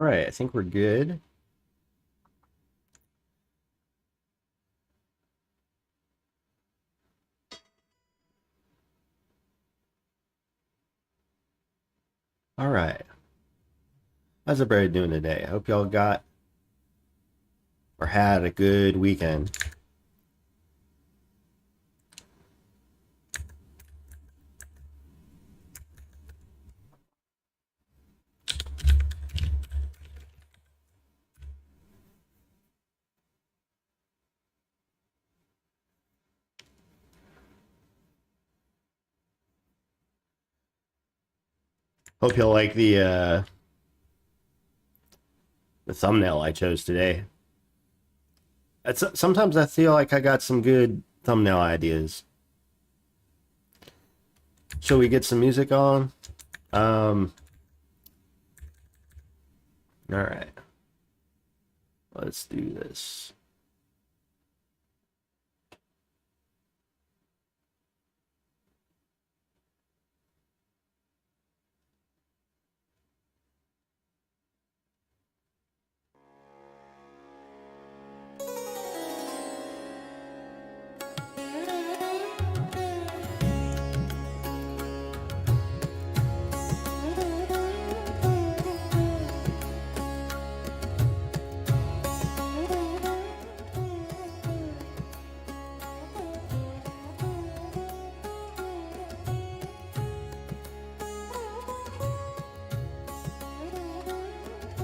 All right, I think we're good. All right. How's everybody doing today? I hope y'all got or had a good weekend. Hope y'all like the thumbnail I chose today. Sometimes I feel like I got some good thumbnail ideas. Shall we get some music on? All right. Let's do this.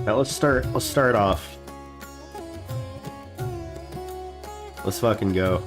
Now let's start off. Let's fucking go.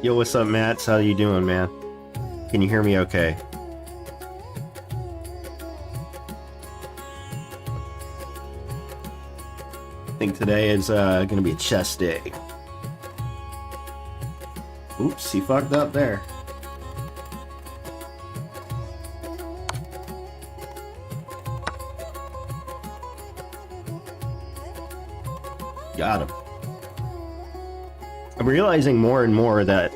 Yo, what's up, Matt? How you doing, man? Can you hear me okay? I think today is gonna be a chess day. Oops, he fucked up there. Got him. I'm realizing more and more that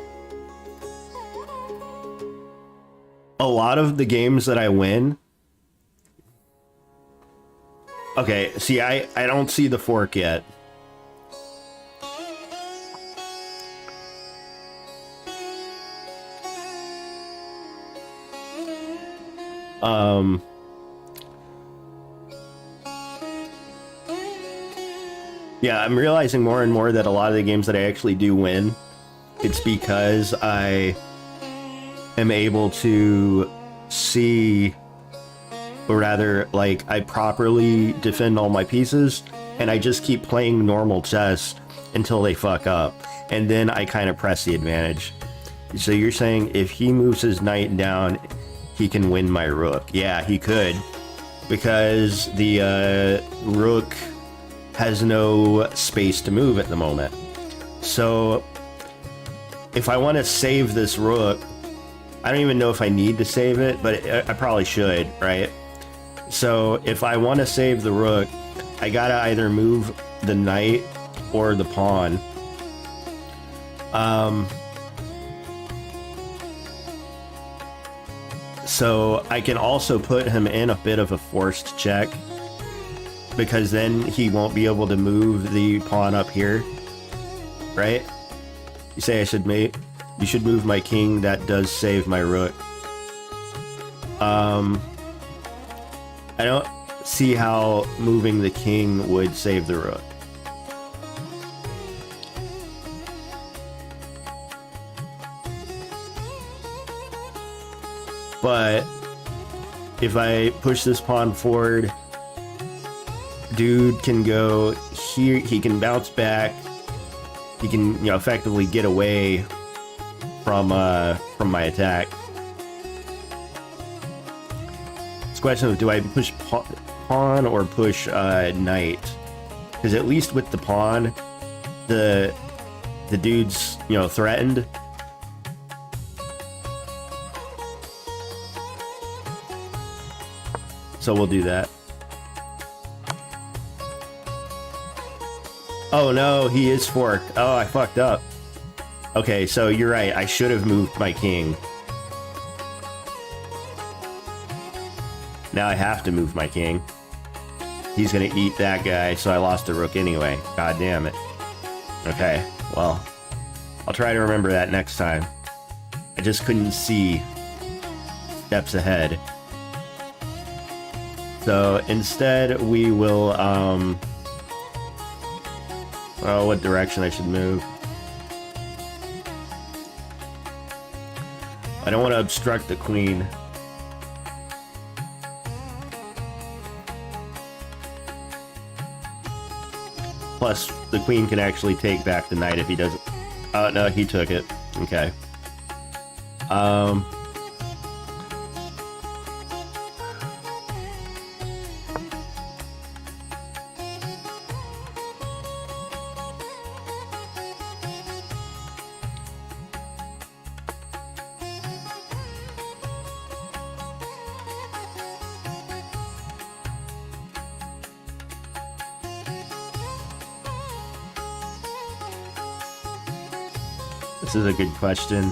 a lot of the games that I win... Okay, see, I don't see the fork yet. Um, yeah, I'm realizing more and more that a lot of the games that I actually do win, it's because I am able to see, or rather, like, I properly defend all my pieces, and I just keep playing normal chess until they fuck up, and then I kind of press the advantage. So you're saying if he moves his knight down, he can win my rook? Yeah, he could, because the rook has no space to move at the moment. So if I want to save this rook, I don't even know if I need to save it, but I probably should, right? So if I want to save the rook, I gotta either move the knight or the pawn. So I can also put him in a bit of a forced check, because then he won't be able to move the pawn up here, right? You say I should you should move my king. That does save my rook. I don't see how moving the king would save the rook. But if I push this pawn forward, dude can go here, he can bounce back, he can, you know, effectively get away from my attack. It's a question of, do I push pawn or push knight? Because at least with the pawn, the dude's, you know, threatened. So we'll do that. Oh no, he is forked. Oh, I fucked up. Okay, so you're right. I should have moved my king. Now I have to move my king. He's gonna eat that guy, so I lost the rook anyway. God damn it. Okay, well, I'll try to remember that next time. I just couldn't see steps ahead. So instead we will, well, what direction I should move. I don't want to obstruct the queen. Plus, the queen can actually take back the knight if he doesn't. Oh, no, he took it. Okay. This is a good question.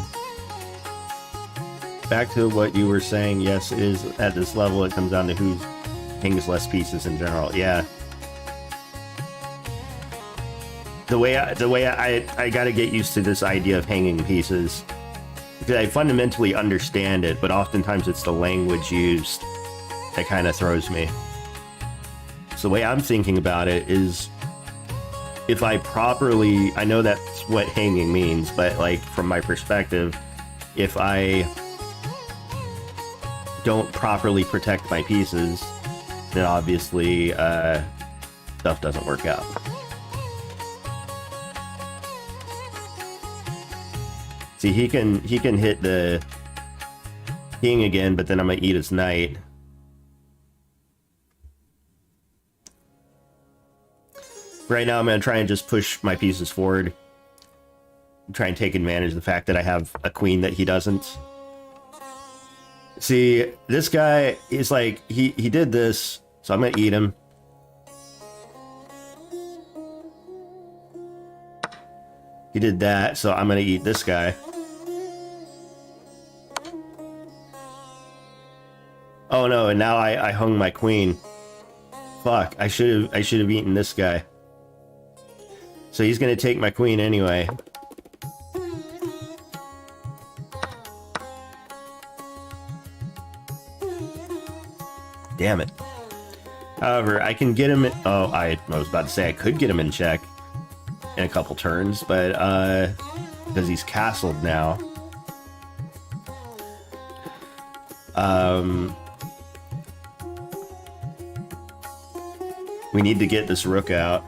Back to what you were saying, yes, it is at this level, it comes down to who hangs less pieces in general. Yeah. The way I gotta get used to this idea of hanging pieces. Because I fundamentally understand it, but oftentimes it's the language used that kind of throws me. So the way I'm thinking about it is, if I properly, I know that's what hanging means, but like from my perspective, if I don't properly protect my pieces, then obviously stuff doesn't work out. See, he can hit the king again, but then I'm gonna eat his knight. Right now, I'm going to try and just push my pieces forward. Try and take advantage of the fact that I have a queen that he doesn't. See, this guy is like, he did this, so I'm going to eat him. He did that, so I'm going to eat this guy. Oh no, and now I hung my queen. Fuck, I should have eaten this guy. So he's gonna take my queen anyway. Damn it. However, I can get him... Oh, I was about to say I could get him in check in a couple turns, but because he's castled now. We need to get this rook out.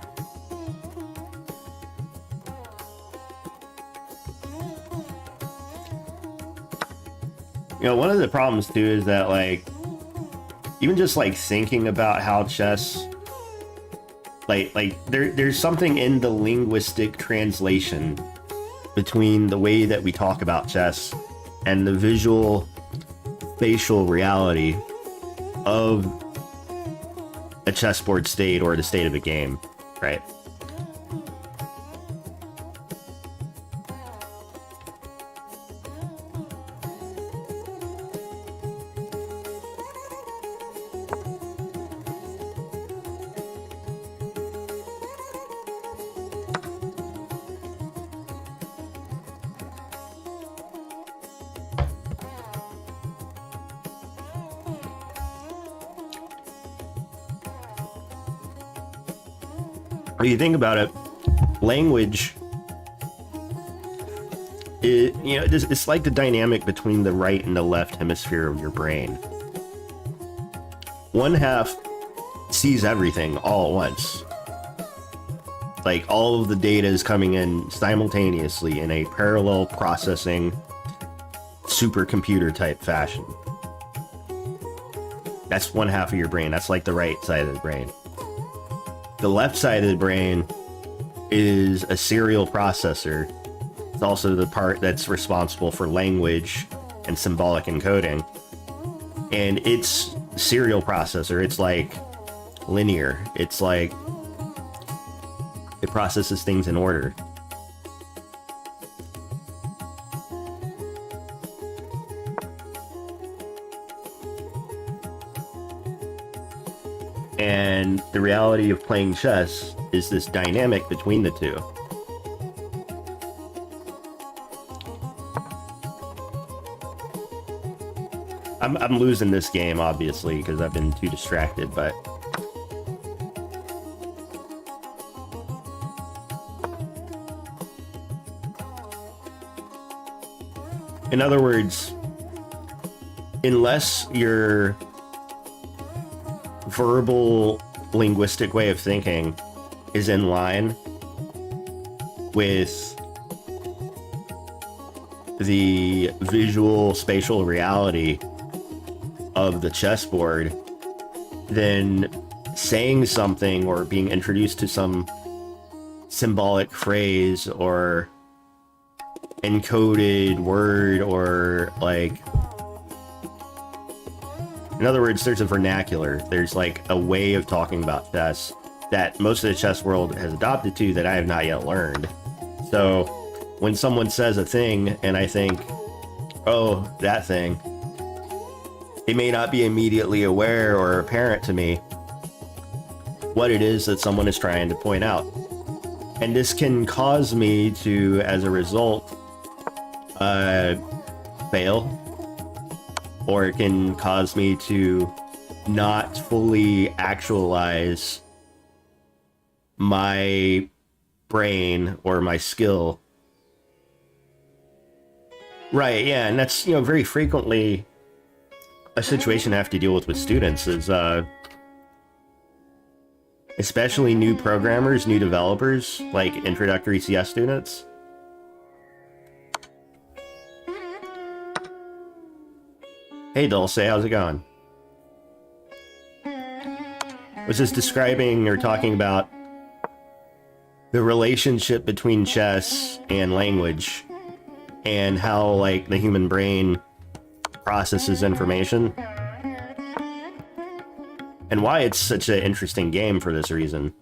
You know, one of the problems too is that, like, even just like thinking about how chess, there's something in the linguistic translation between the way that we talk about chess and the visual spatial reality of a chessboard state or the state of a game, right? When you think about it, language, it's like the dynamic between the right and the left hemisphere of your brain. One half sees everything all at once. Like, all of the data is coming in simultaneously in a parallel processing supercomputer type fashion. That's one half of your brain. That's like the right side of the brain. The left side of the brain is a serial processor. It's also the part that's responsible for language and symbolic encoding. And it's serial processor. It's like linear. It's like it processes things in order. And the reality of playing chess is this dynamic between the two. I'm losing this game, obviously, because I've been too distracted, but... In other words, unless your verbal linguistic way of thinking is in line with the visual spatial reality of the chessboard, then saying something or being introduced to some symbolic phrase or encoded word, or like, in other words, there's a vernacular. There's like a way of talking about chess that most of the chess world has adopted to that I have not yet learned. So when someone says a thing and I think, oh, that thing, it may not be immediately aware or apparent to me what it is that someone is trying to point out. And this can cause me to, as a result, fail, or it can cause me to not fully actualize my brain or my skill. Right, yeah, and that's, very frequently a situation I have to deal with students is, especially new programmers, new developers, like introductory CS students. Hey Dulce, how's it going? Was just describing or talking about the relationship between chess and language and how, like, the human brain processes information and why it's such an interesting game for this reason.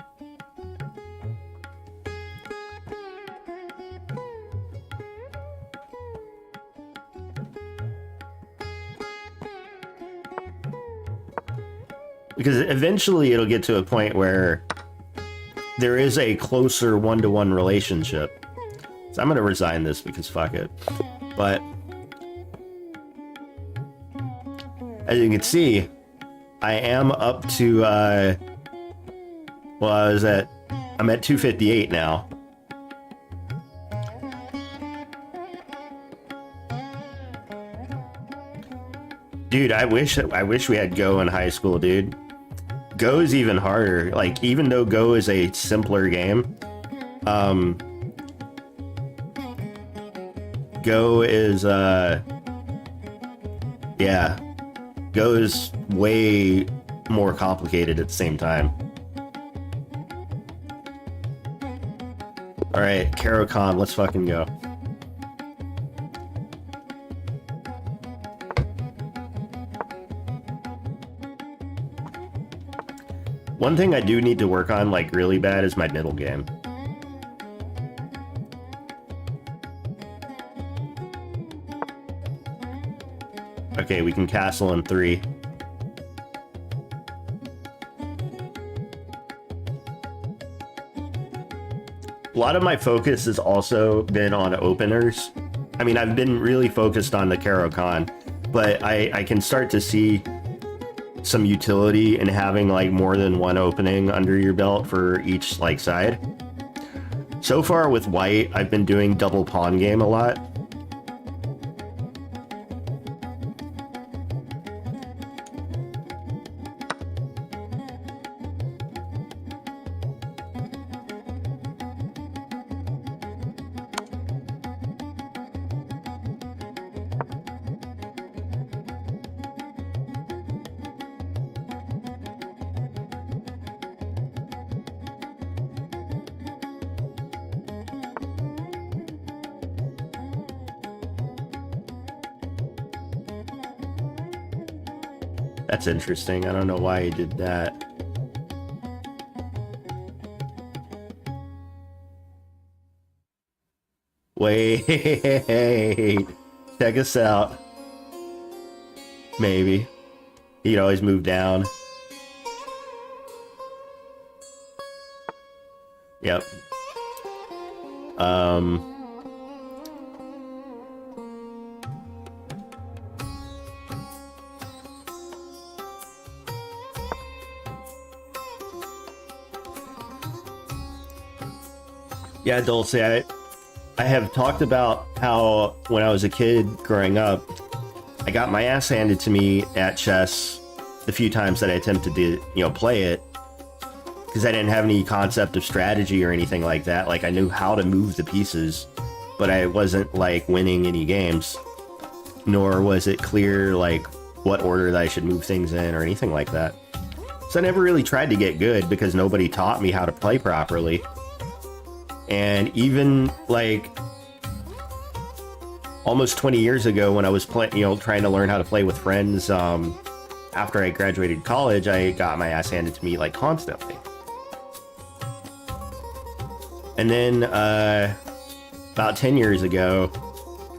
Because eventually it'll get to a point where there is a closer one-to-one relationship. So I'm going to resign this because fuck it. But as you can see, I am up to, well, I'm at 258 now. Dude, I wish we had Go in high school, dude. Go is even harder. Like, even though Go is a simpler game, Go is, yeah, Go is way more complicated at the same time. All right, Caro-Kann, let's fucking go. One thing I do need to work on, like, really bad is my middle game. Okay, we can castle in 3. A lot of my focus has also been on openers. I mean, I've been really focused on the Caro-Kann, but I can start to see some utility in having like more than one opening under your belt for each like side. So far with white, I've been doing double pawn game a lot. That's interesting. I don't know why he did that. Wait. Check us out. Maybe. He could always move down. Yep. Yeah, Dulce, I have talked about how when I was a kid growing up, I got my ass handed to me at chess the few times that I attempted to, play it, because I didn't have any concept of strategy or anything like that. Like, I knew how to move the pieces, but I wasn't, like, winning any games, nor was it clear, like, what order that I should move things in or anything like that. So I never really tried to get good because nobody taught me how to play properly. And even like almost 20 years ago when I was trying to learn how to play with friends, after I graduated college, I got my ass handed to me like constantly. And then about 10 years ago,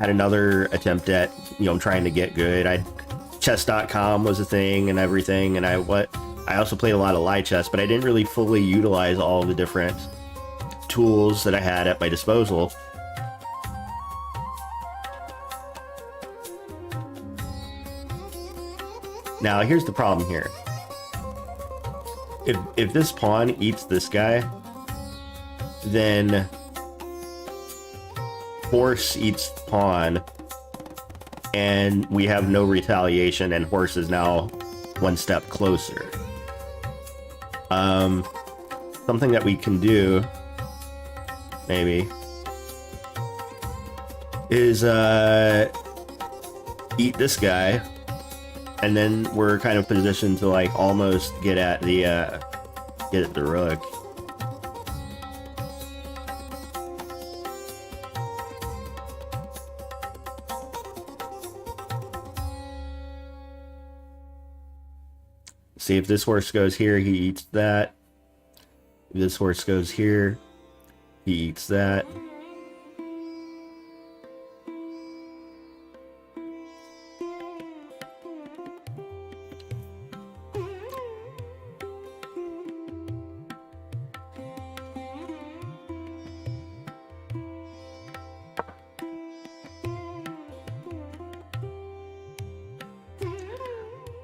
had another attempt at, trying to get good. Chess.com was a thing and everything, and I also played a lot of live chess, but I didn't really fully utilize all the different tools that I had at my disposal. Now, here's the problem here. If this pawn eats this guy, then horse eats pawn, and we have no retaliation, and horse is now one step closer. Something that we can do, maybe, is eat this guy, and then we're kind of positioned to like almost get at the rook. See, if this horse goes here, he eats that. If this horse goes here, he eats that.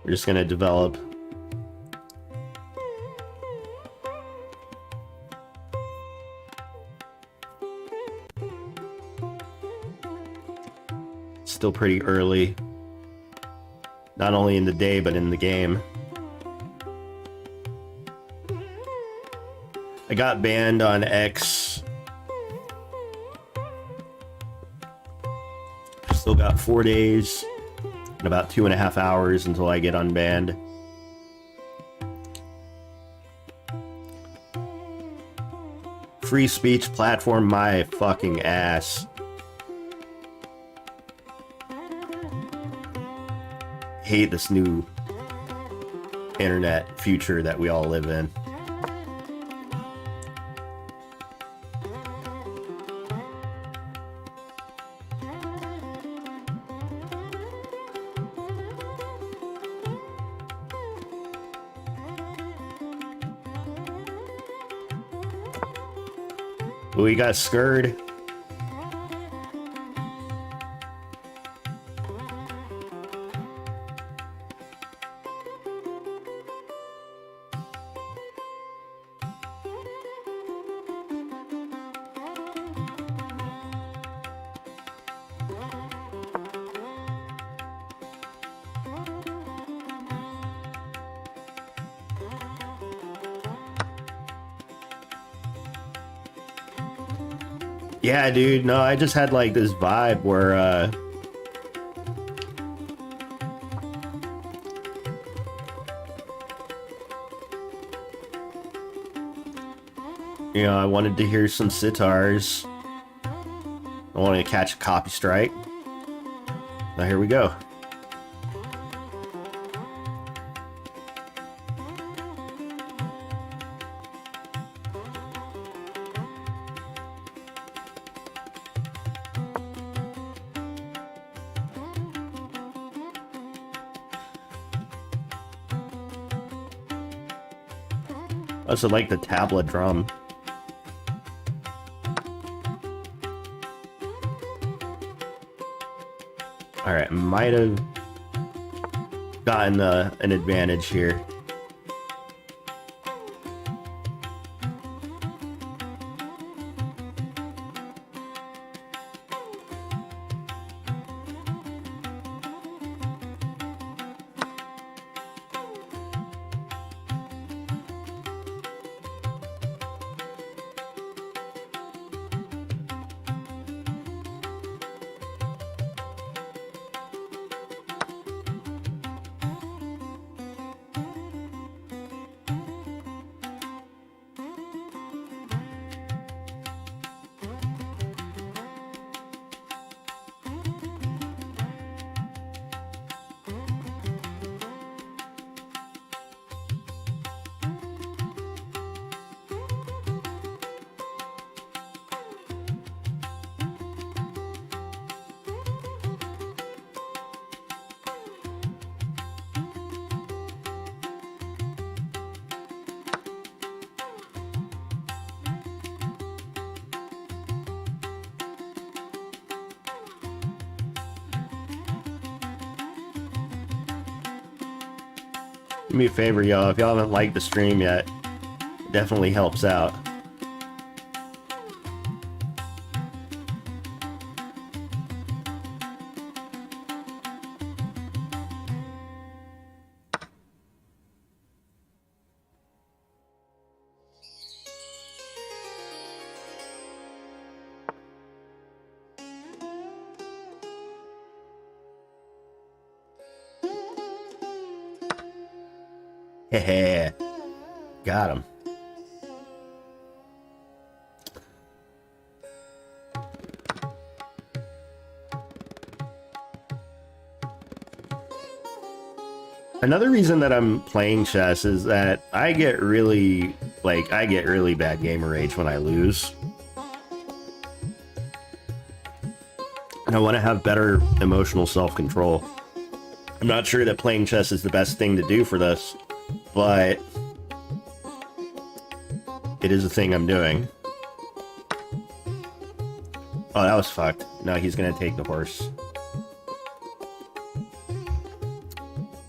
We're just gonna develop still pretty early. Not only in the day, but in the game. I got banned on X. Still got 4 days and about 2.5 hours until I get unbanned. Free speech platform, my fucking ass. Hate this new internet future that we all live in. We got scared. Yeah, dude, no, I just had like this vibe where, you know, I wanted to hear some sitars. I wanted to catch a copy strike. Now here we go. I also like the tabla drum. Alright, might have gotten an advantage here. Do me a favor, y'all, if y'all haven't liked the stream yet, it definitely helps out. Heh, got him. Another reason that I'm playing chess is that I get really bad gamer rage when I lose. And I want to have better emotional self-control. I'm not sure that playing chess is the best thing to do for this, but it is a thing I'm doing. Oh, that was fucked. No, he's gonna take the horse.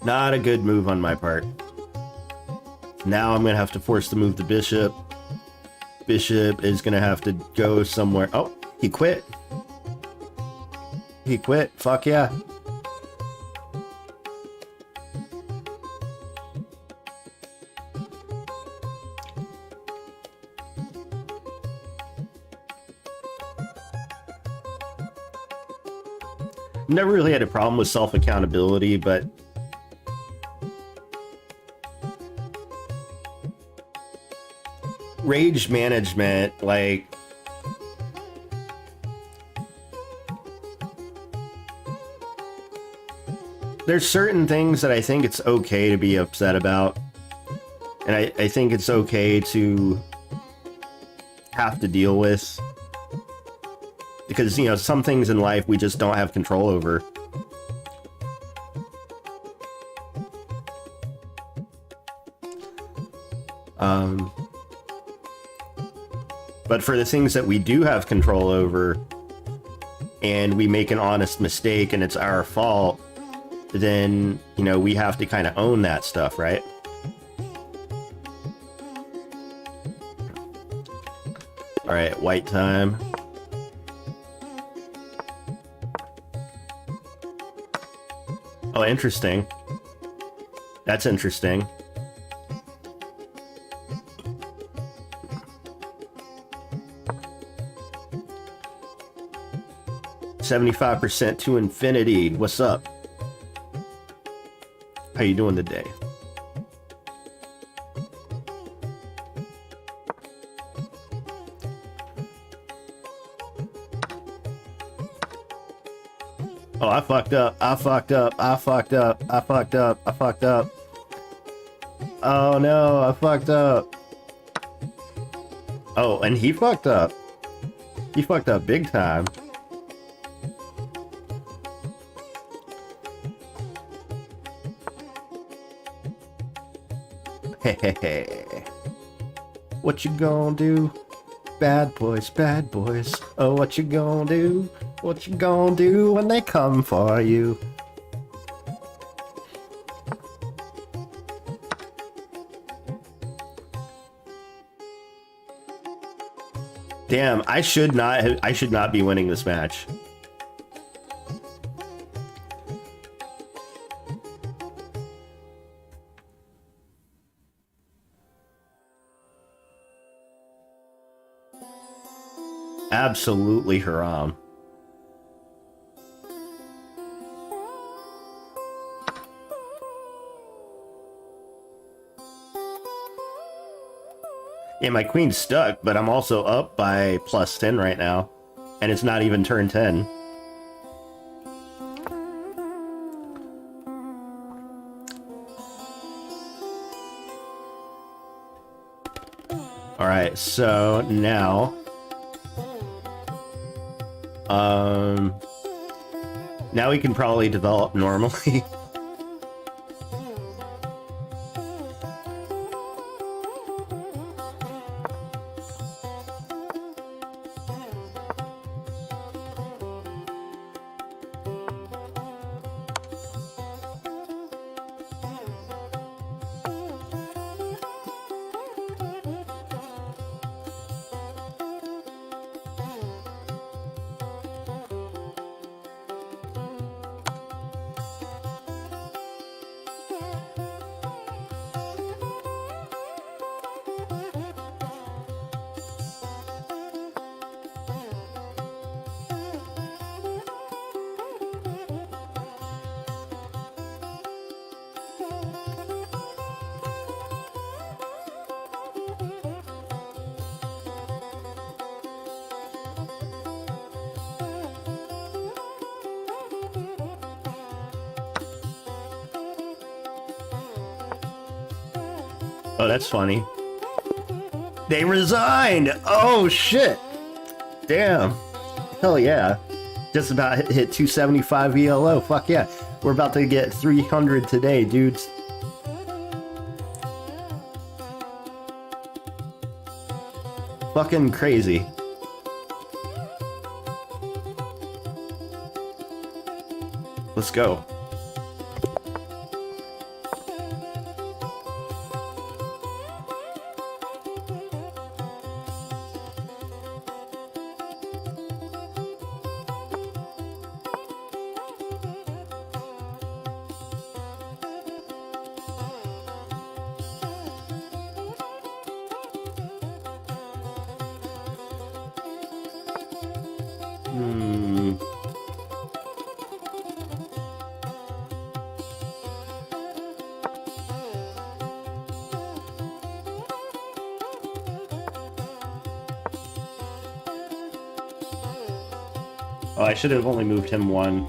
Not a good move on my part. Now I'm gonna have to force to move the bishop. Bishop is gonna have to go somewhere. Oh, he quit. He quit? Fuck yeah. Never really had a problem with self-accountability, but rage management, like, there's certain things that I think it's okay to be upset about, and I think it's okay to have to deal with, because, you know, some things in life we just don't have control over. But for the things that we do have control over, and we make an honest mistake and it's our fault, then, you know, we have to kind of own that stuff, right? All right, white time. Oh, interesting. That's interesting. $75% to infinity. What's up? How you doing today? Oh, I fucked up. I fucked up. I fucked up. I fucked up. I fucked up. Oh no, I fucked up. Oh, and he fucked up. He fucked up big time. Hey, hey, hey. What you gonna do? Bad boys, bad boys. Oh, what you gonna do? What you gonna do when they come for you? Damn, I should not be winning this match. Absolutely haram. Yeah, my queen's stuck, but I'm also up by +10 right now. And it's not even turn 10. Alright, so now... now we can probably develop normally. Oh, that's funny. They resigned! Oh, shit! Damn. Hell yeah. Just about hit 275 ELO. Fuck yeah. We're about to get 300 today, dudes. Fucking crazy. Let's go. Hmm. Oh, I should have only moved him one.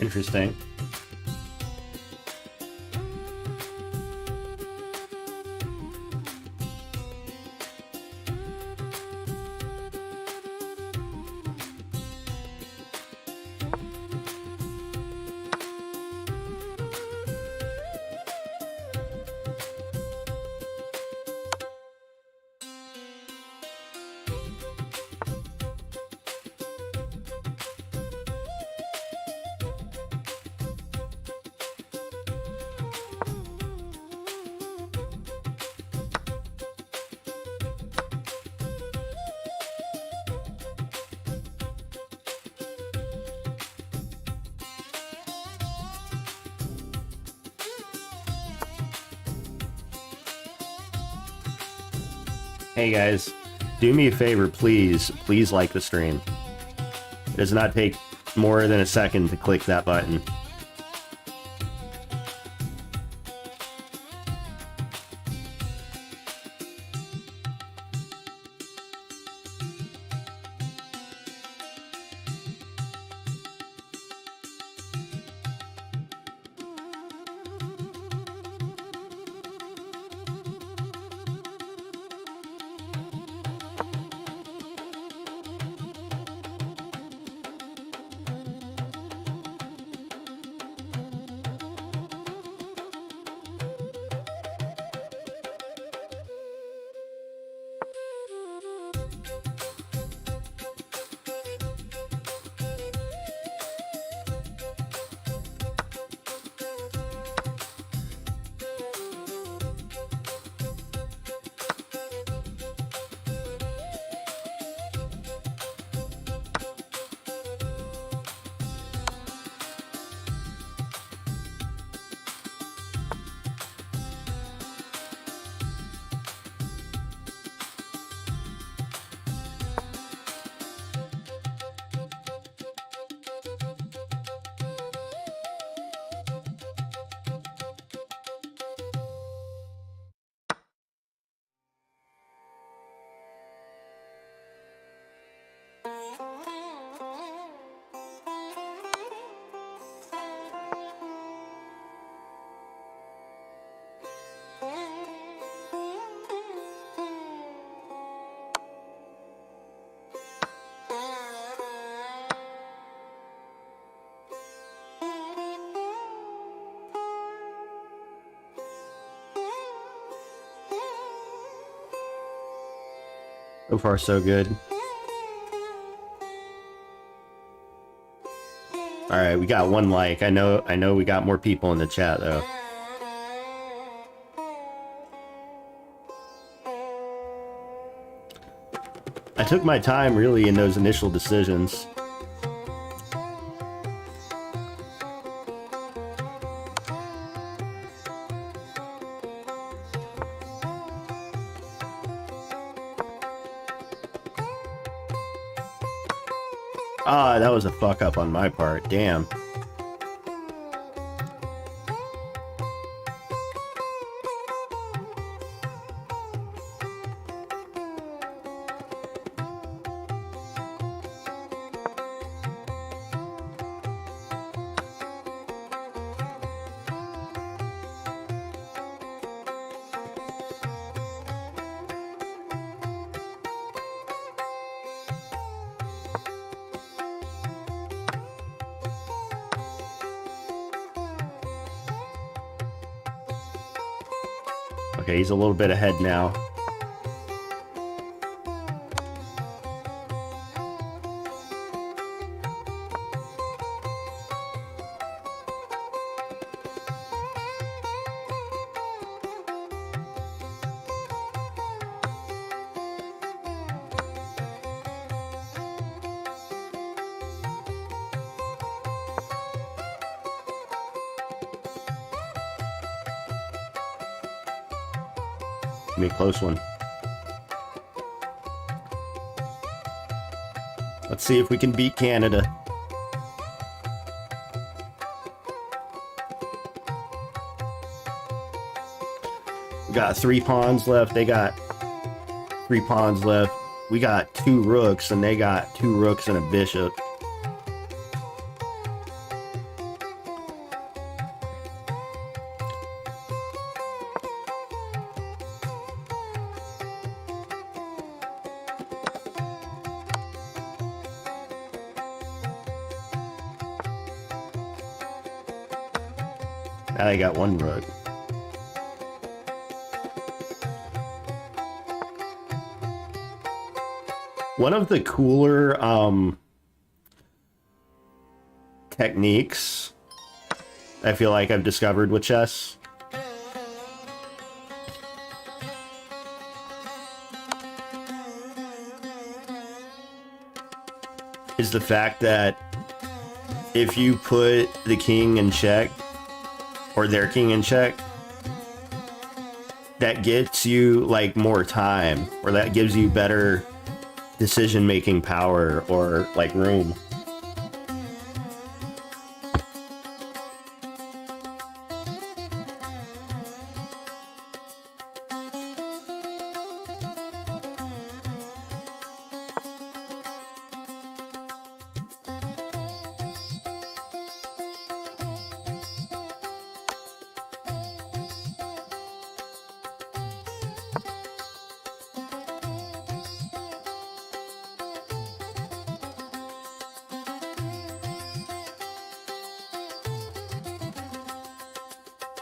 Interesting. Hey guys, do me a favor, please. Please like the stream. It does not take more than a second to click that button. So far, so good. All right, we got one like. I know we got more people in the chat though. I took my time really in those initial decisions. Ah, that was a fuck up on my part. Damn. Okay, he's a little bit ahead now. Be a close one. Let's see if we can beat Canada. We got 3 pawns left. They got 3 pawns left. We got 2 rooks, and they got 2 rooks and a bishop. Now they got 1 rook. One of the cooler techniques I feel like I've discovered with chess is the fact that if you put the king in check, or their king in check, that gets you like more time, or that gives you better decision-making power or like room.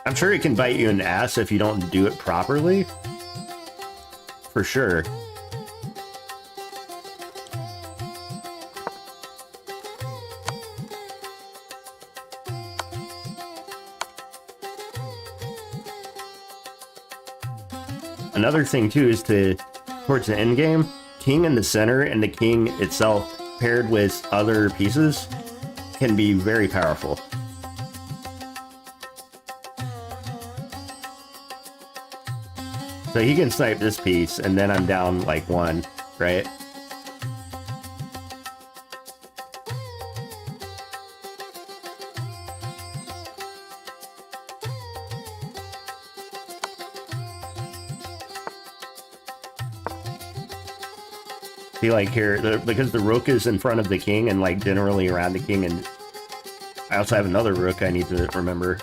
I'm sure it can bite you in the ass if you don't do it properly. For sure. Another thing too is towards the end game, king in the center and the king itself paired with other pieces can be very powerful. So he can snipe this piece, and then I'm down like 1, right? See, like here, because the rook is in front of the king and like generally around the king, and I also have another rook I need to remember.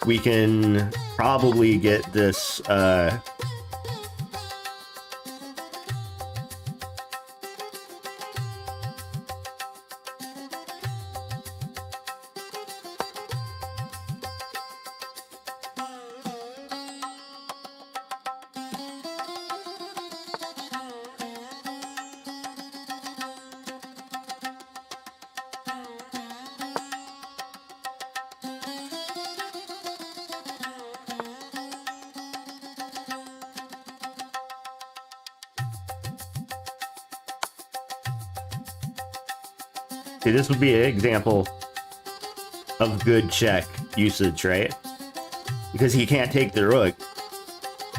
We can probably get this, see, this would be an example of good check usage, right? Because he can't take the rook.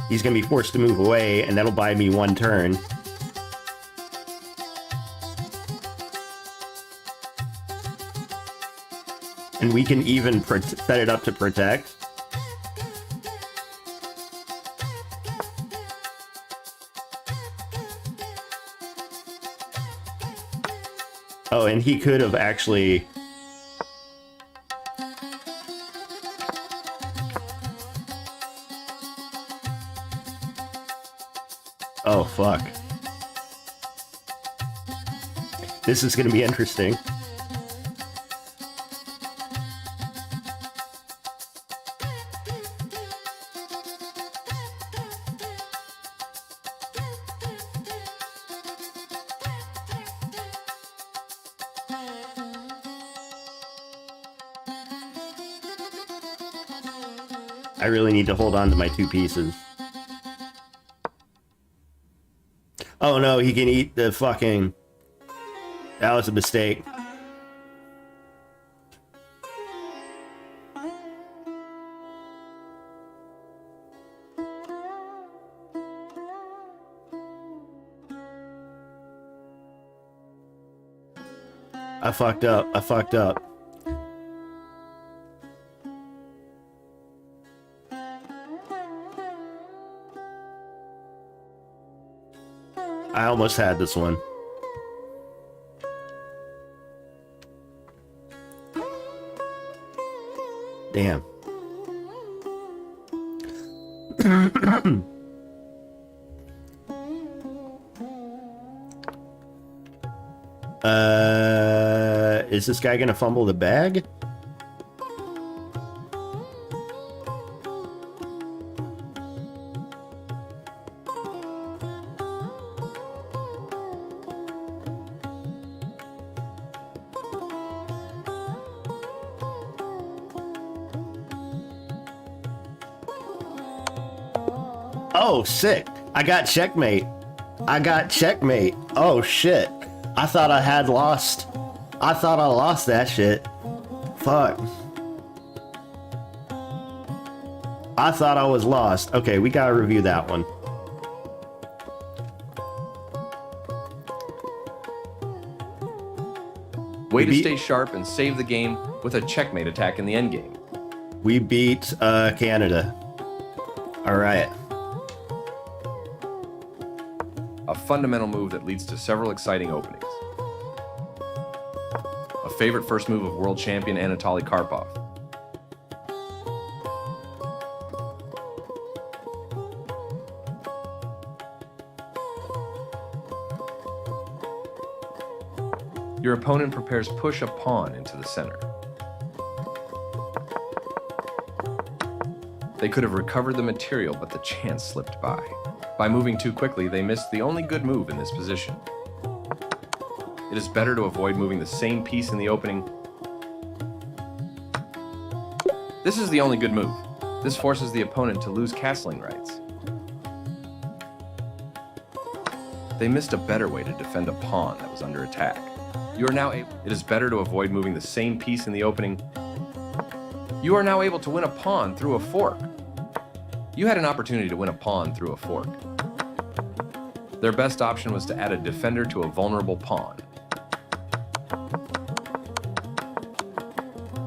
He's going to be forced to move away, and that'll buy me 1 turn. And we can even set it up to protect. Oh, and he could have actually... Oh, fuck. This is going to be interesting. I really need to hold on to my 2 pieces. Oh no, he can eat the fucking... That was a mistake. I fucked up. I fucked up. I almost had this one. Damn. Is this guy gonna fumble the bag? Oh, sick. I got checkmate. I got checkmate. Oh, shit. I thought I had lost. I thought I lost that shit. Fuck. I thought I was lost. Okay, we gotta review that one. Way to stay sharp and save the game with a checkmate attack in the endgame. We beat Canada. All right. A fundamental move that leads to several exciting openings. A favorite first move of world champion Anatoly Karpov. Your opponent prepares push a pawn into the center. They could have recovered the material, but the chance slipped by. By moving too quickly, they missed the only good move in this position. It is better to avoid moving the same piece in the opening. This is the only good move. This forces the opponent to lose castling rights. They missed a better way to defend a pawn that was under attack. You are now able. It is better to avoid moving the same piece in the opening. You are now able to win a pawn through a fork. You had an opportunity to win a pawn through a fork. Their best option was to add a defender to a vulnerable pawn.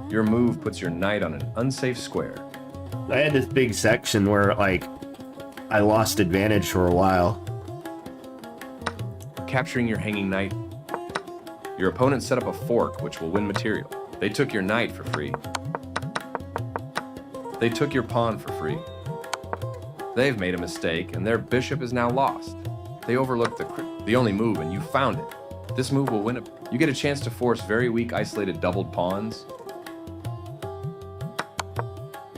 Your move puts your knight on an unsafe square. I had this big section where, like, I lost advantage for a while. Capturing your hanging knight. Your opponent set up a fork, which will win material. They took your knight for free. They took your pawn for free. They've made a mistake, and their bishop is now lost. They overlooked the only move, and you found it. This move will win it. You get a chance to force very weak, isolated doubled pawns.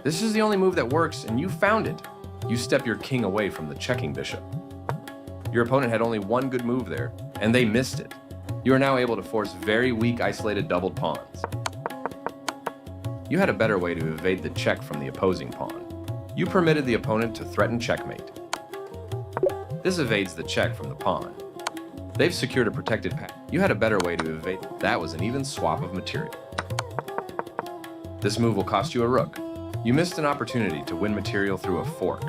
This is the only move that works, and you found it. You step your king away from the checking bishop. Your opponent had only one good move there, and they missed it. You are now able to force very weak, isolated doubled pawns. You had a better way to evade the check from the opposing pawn. You permitted the opponent to threaten checkmate. This evades the check from the pawn. They've secured a protected path. You had a better way to evade. That was an even swap of material. This move will cost you a rook. You missed an opportunity to win material through a fork.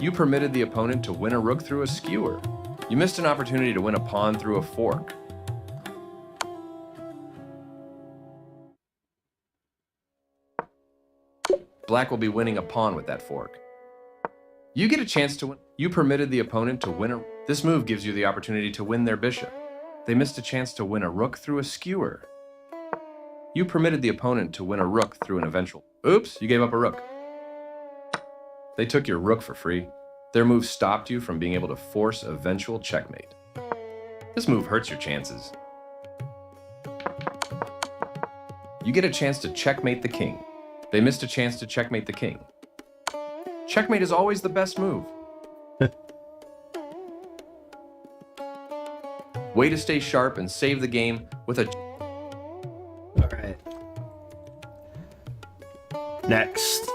You permitted the opponent to win a rook through a skewer. You missed an opportunity to win a pawn through a fork. Black will be winning a pawn with that fork. You get a chance to win. You permitted the opponent to win a... This move gives you the opportunity to win their bishop. They missed a chance to win a rook through a skewer. You permitted the opponent to win a rook through an eventual... Oops, you gave up a rook. They took your rook for free. Their move stopped you from being able to force eventual checkmate. This move hurts your chances. You get a chance to checkmate the king. They missed a chance to checkmate the king. Checkmate is always the best move. Way to stay sharp and save the game with a... All right. Next.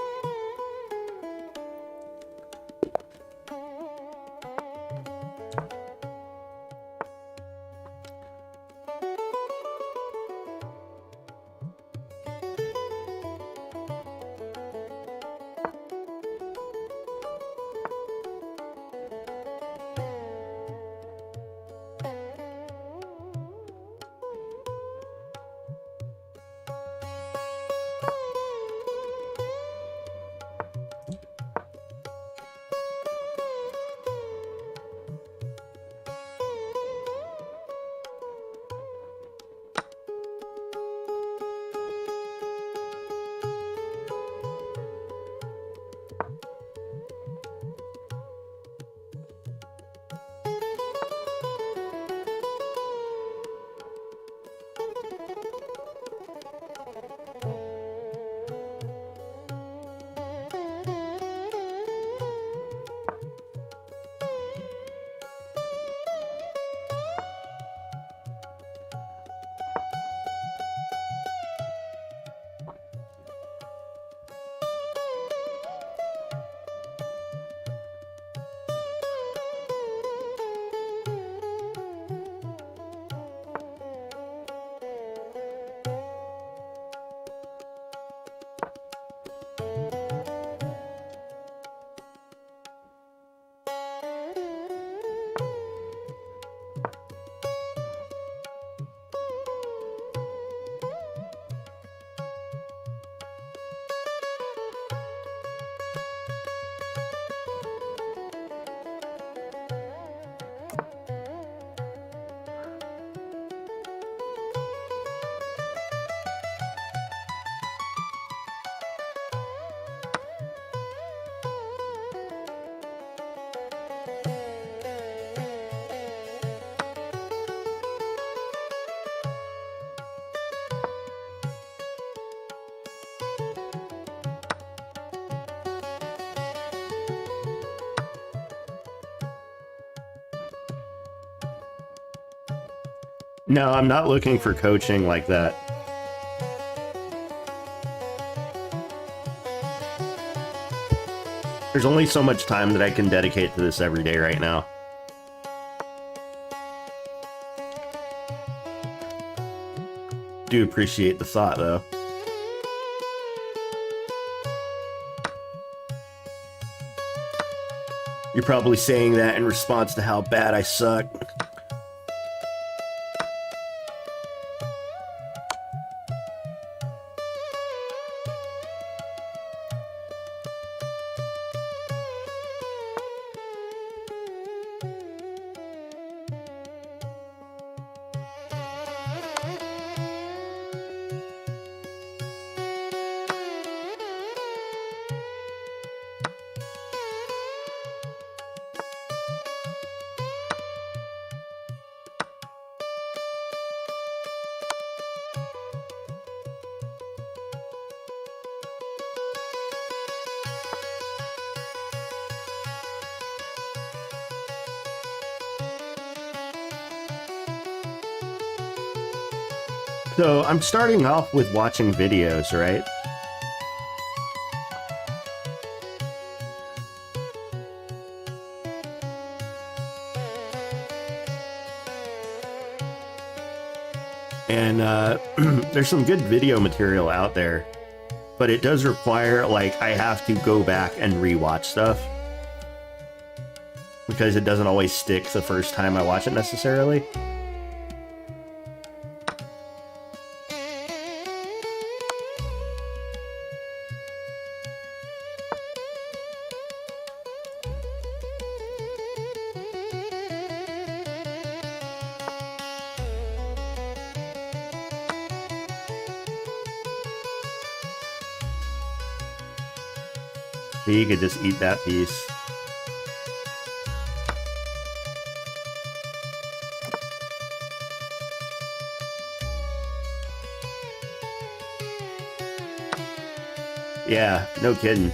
No, I'm not looking for coaching like that. There's only so much time that I can dedicate to this every day right now. Do appreciate the thought, though. You're probably saying that in response to how bad I suck. So I'm starting off with watching videos, right? And there's some good video material out there, but it does require, like, I have to go back and rewatch stuff because it doesn't always stick the first time I watch it necessarily. You could just eat that piece. Yeah, no kidding.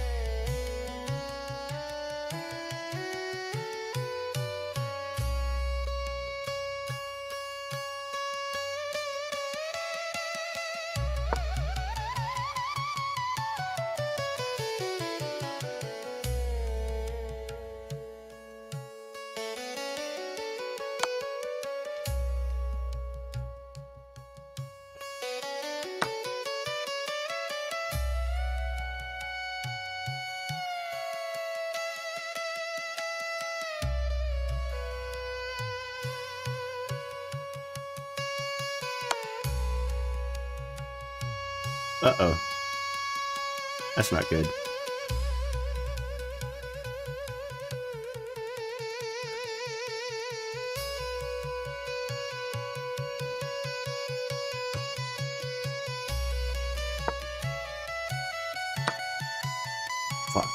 Uh-oh. That's not good. Fuck.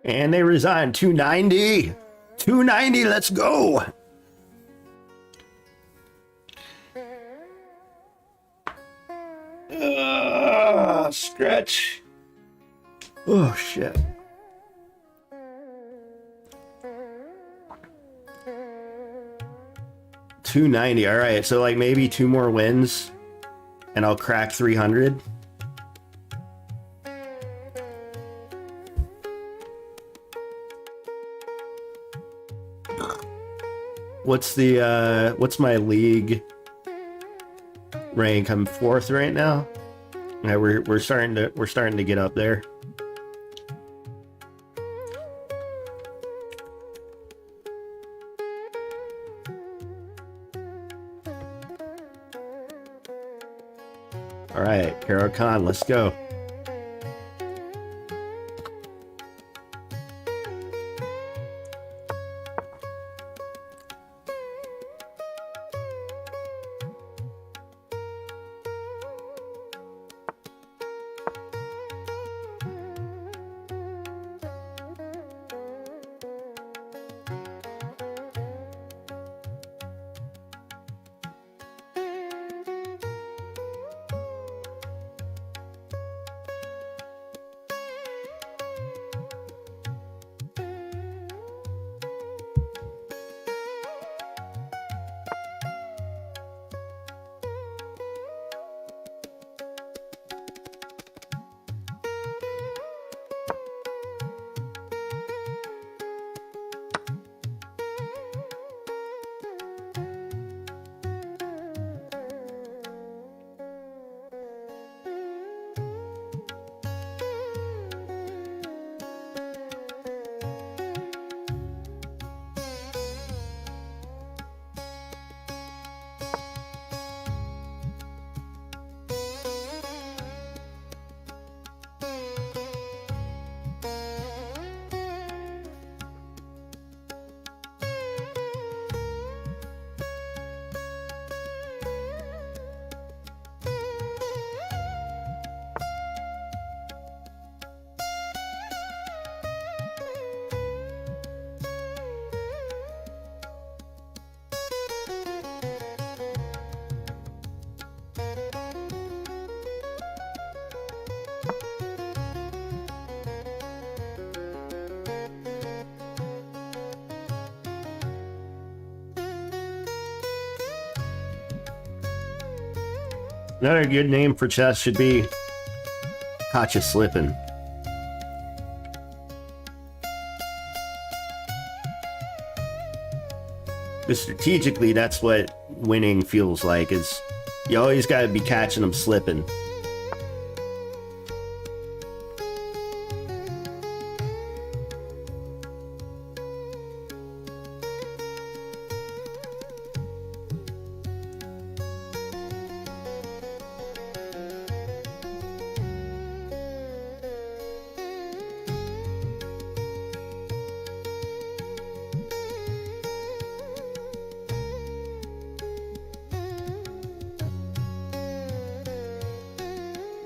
And they resigned. 290. 290, let's go. Stretch. Oh, shit. $290. All right, so like maybe 2 more wins and I'll crack 300. What's my league rank? I'm 4th right now. Yeah, we're starting to get up there. All right, Carol Khan, let's go. Another good name for chess should be Caught You Slipping. But strategically, that's what winning feels like, is you always got to be catching them slipping.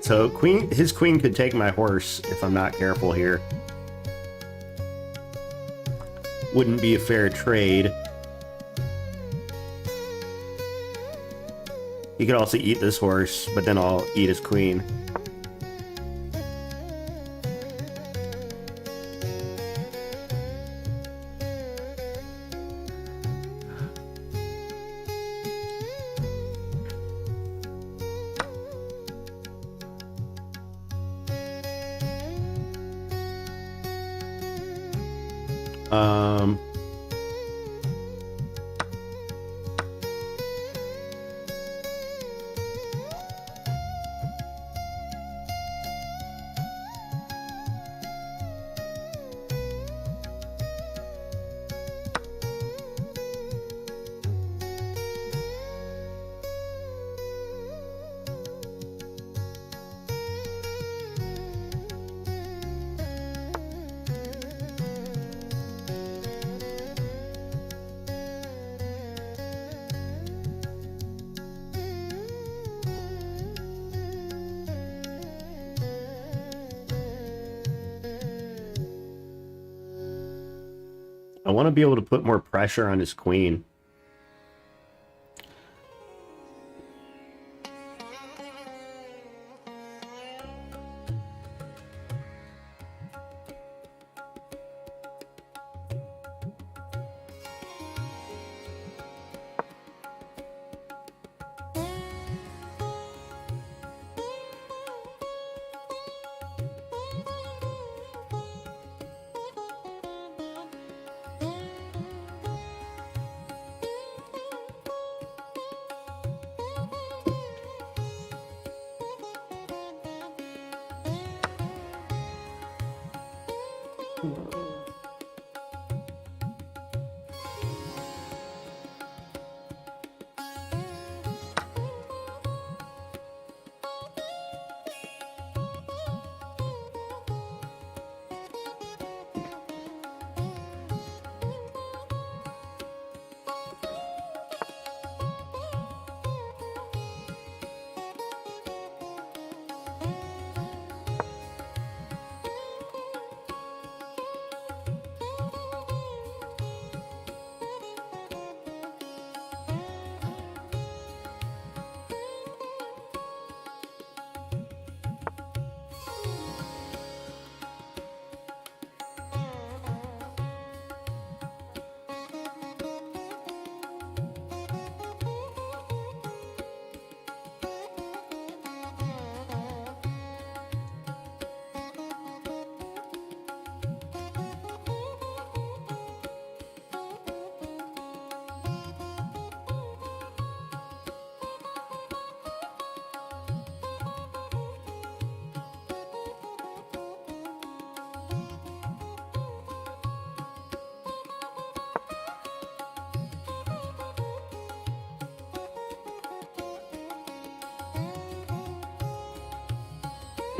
So his queen could take my horse if I'm not careful here. Wouldn't be a fair trade. He could also eat this horse, but then I'll eat his queen. I want to be able to put more pressure on his queen.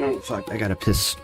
Oh, fuck, I gotta piss.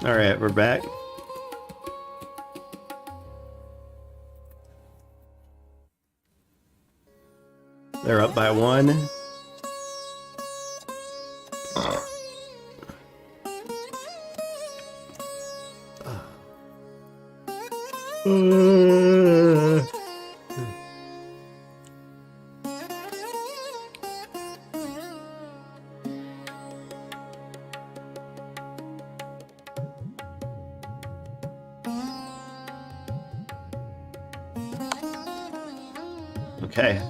All right, we're back. They're up by 1. Okay.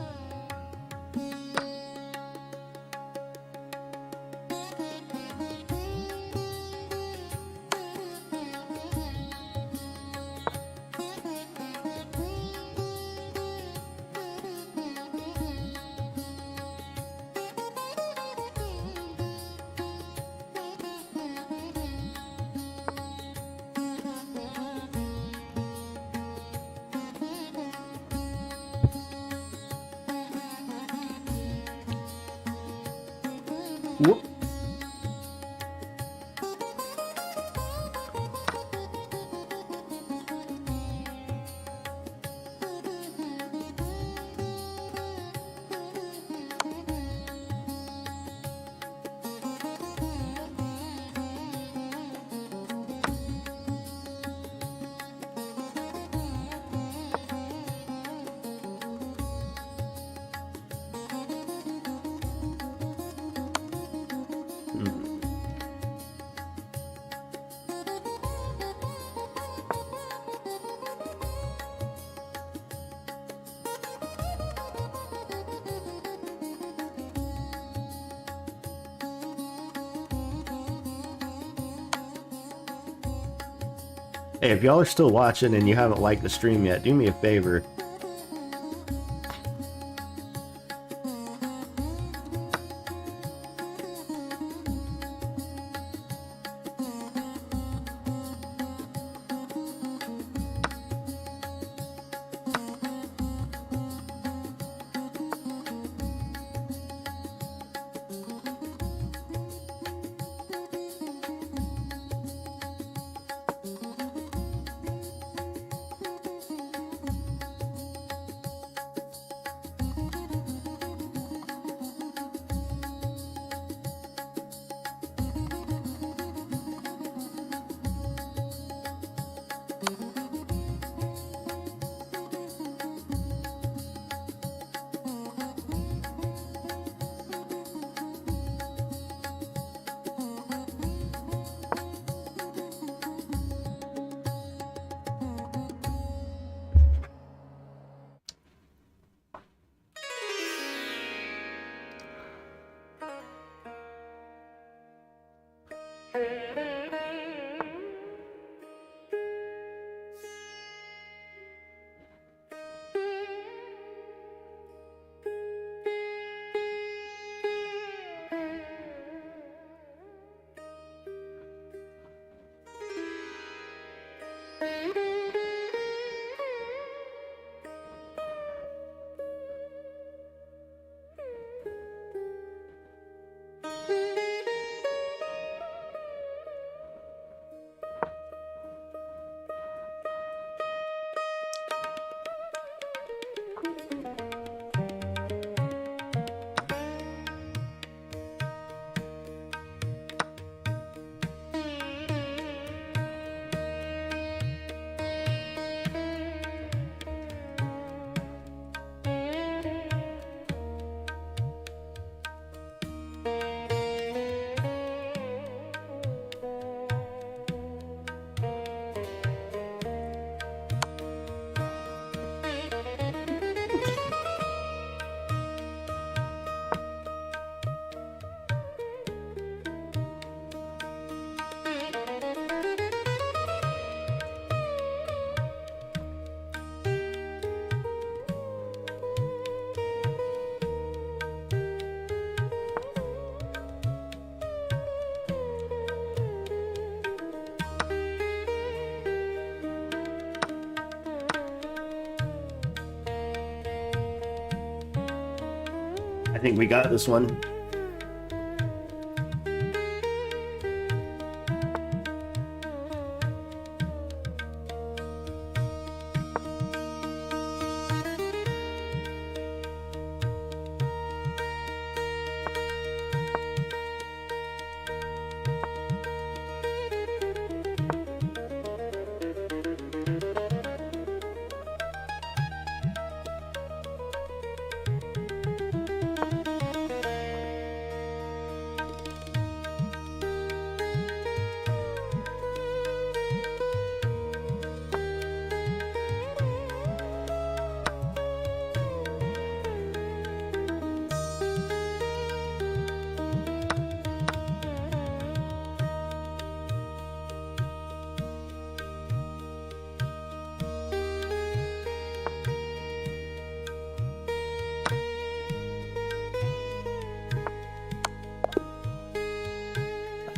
Whoop. Hey, if y'all are still watching and you haven't liked the stream yet, do me a favor. think we got this one.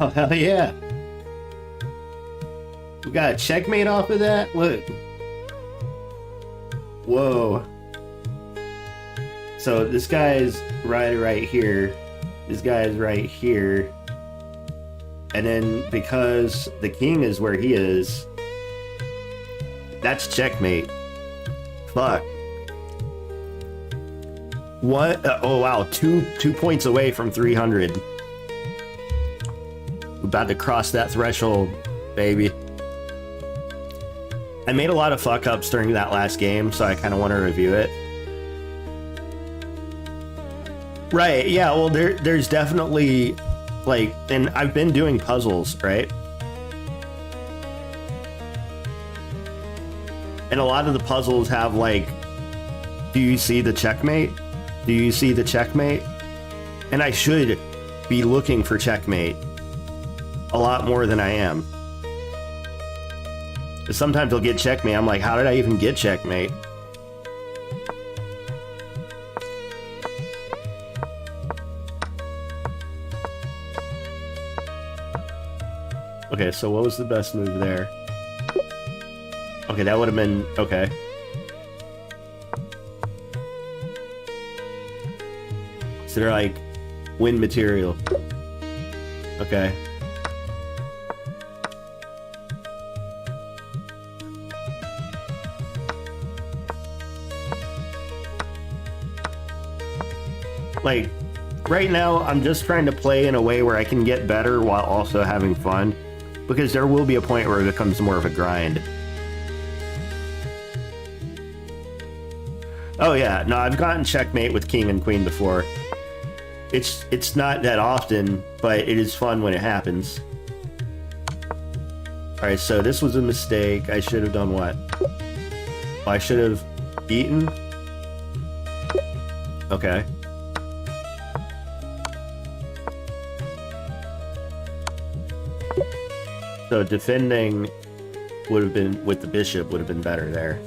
Oh, hell yeah. We got a checkmate off of that? Look. Whoa. So this guy's right here. This guy's right here. And then because the king is where he is, that's checkmate. Fuck. What? Oh wow, two points away from 300. About to cross that threshold, baby. I made a lot of fuck ups during that last game, so I kind of want to review it. Right, yeah, well there's definitely like, and I've been doing puzzles, right? And a lot of the puzzles have like, do you see the checkmate? Do you see the checkmate? And I should be looking for checkmate a lot more than I am. Sometimes I'll get checkmate. I'm like, how did I even get checkmate? Okay, so what was the best move there? Okay, that would have been... okay. So they're like, win material. Okay. Like, right now, I'm just trying to play in a way where I can get better while also having fun. Because there will be a point where it becomes more of a grind. Oh yeah, no, I've gotten checkmate with king and queen before. It's not that often, but it is fun when it happens. Alright, so this was a mistake. I should have done what? Oh, I should have eaten? Okay. So defending would have been, with the bishop, would have been better there.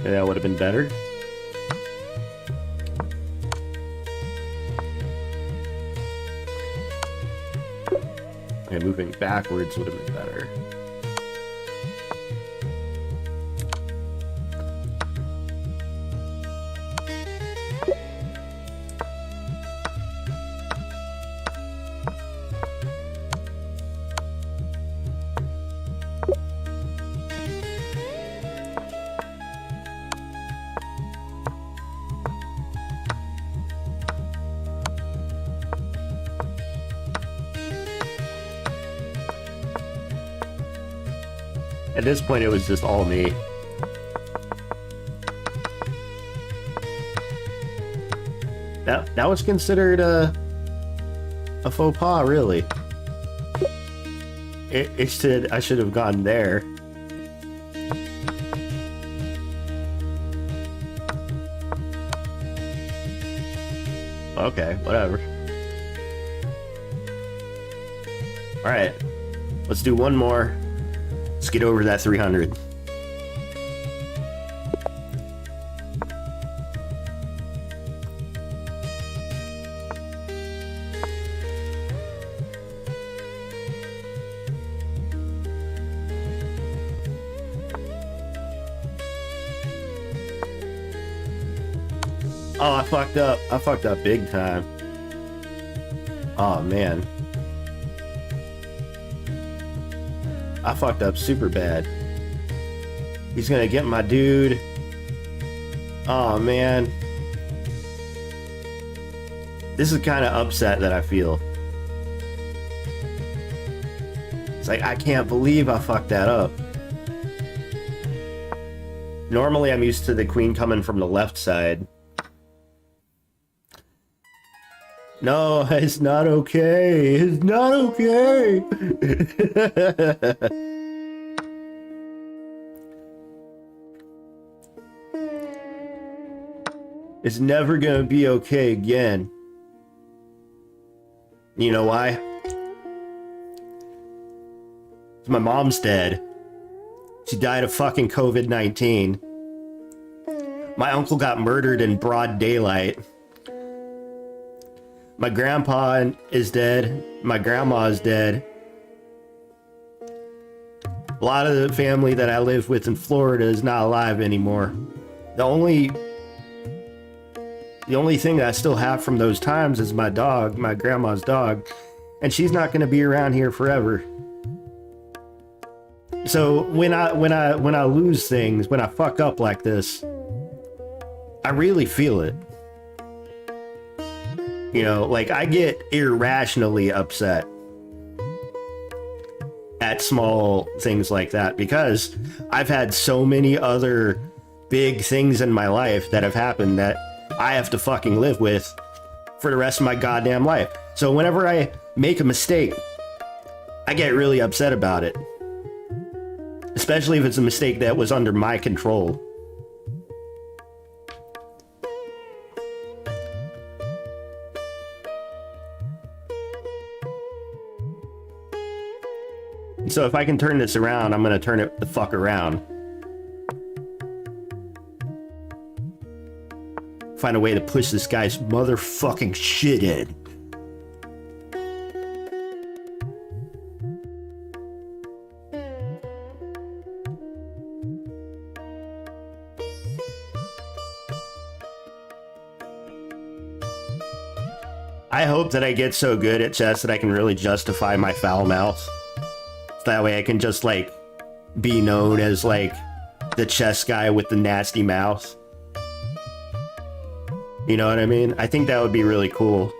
And that would have been better. Okay, moving backwards would have been better. At this point, it was just all me. That was considered a faux pas, really. It said I should have gone there. Okay, whatever. All right, let's do one more. Let's get over that 300. Oh, I fucked up. I fucked up big time. Oh, man. I fucked up super bad. He's gonna get my dude. Oh, man. This is kind of upset that I feel. It's like, I can't believe I fucked that up. Normally, I'm used to the queen coming from the left side. No, it's not okay. It's not okay. It's never gonna be okay again. You know why? My mom's dead. She died of fucking COVID-19. My uncle got murdered in broad daylight. My grandpa is dead. My grandma is dead. A lot of the family that I live with in Florida is not alive anymore. The only thing that I still have from those times is my dog, my grandma's dog, and she's not going to be around here forever. So when I lose things, when I fuck up like this, I really feel it. You know, like I get irrationally upset at small things like that because I've had so many other big things in my life that have happened that I have to fucking live with for the rest of my goddamn life. So whenever I make a mistake, I get really upset about it. Especially if it's a mistake that was under my control. So if I can turn this around, I'm gonna turn it the fuck around. Find a way to push this guy's motherfucking shit in. I hope that I get so good at chess that I can really justify my foul mouth. That way I can just, like, be known as, like, the chess guy with the nasty mouth. You know what I mean? I think that would be really cool.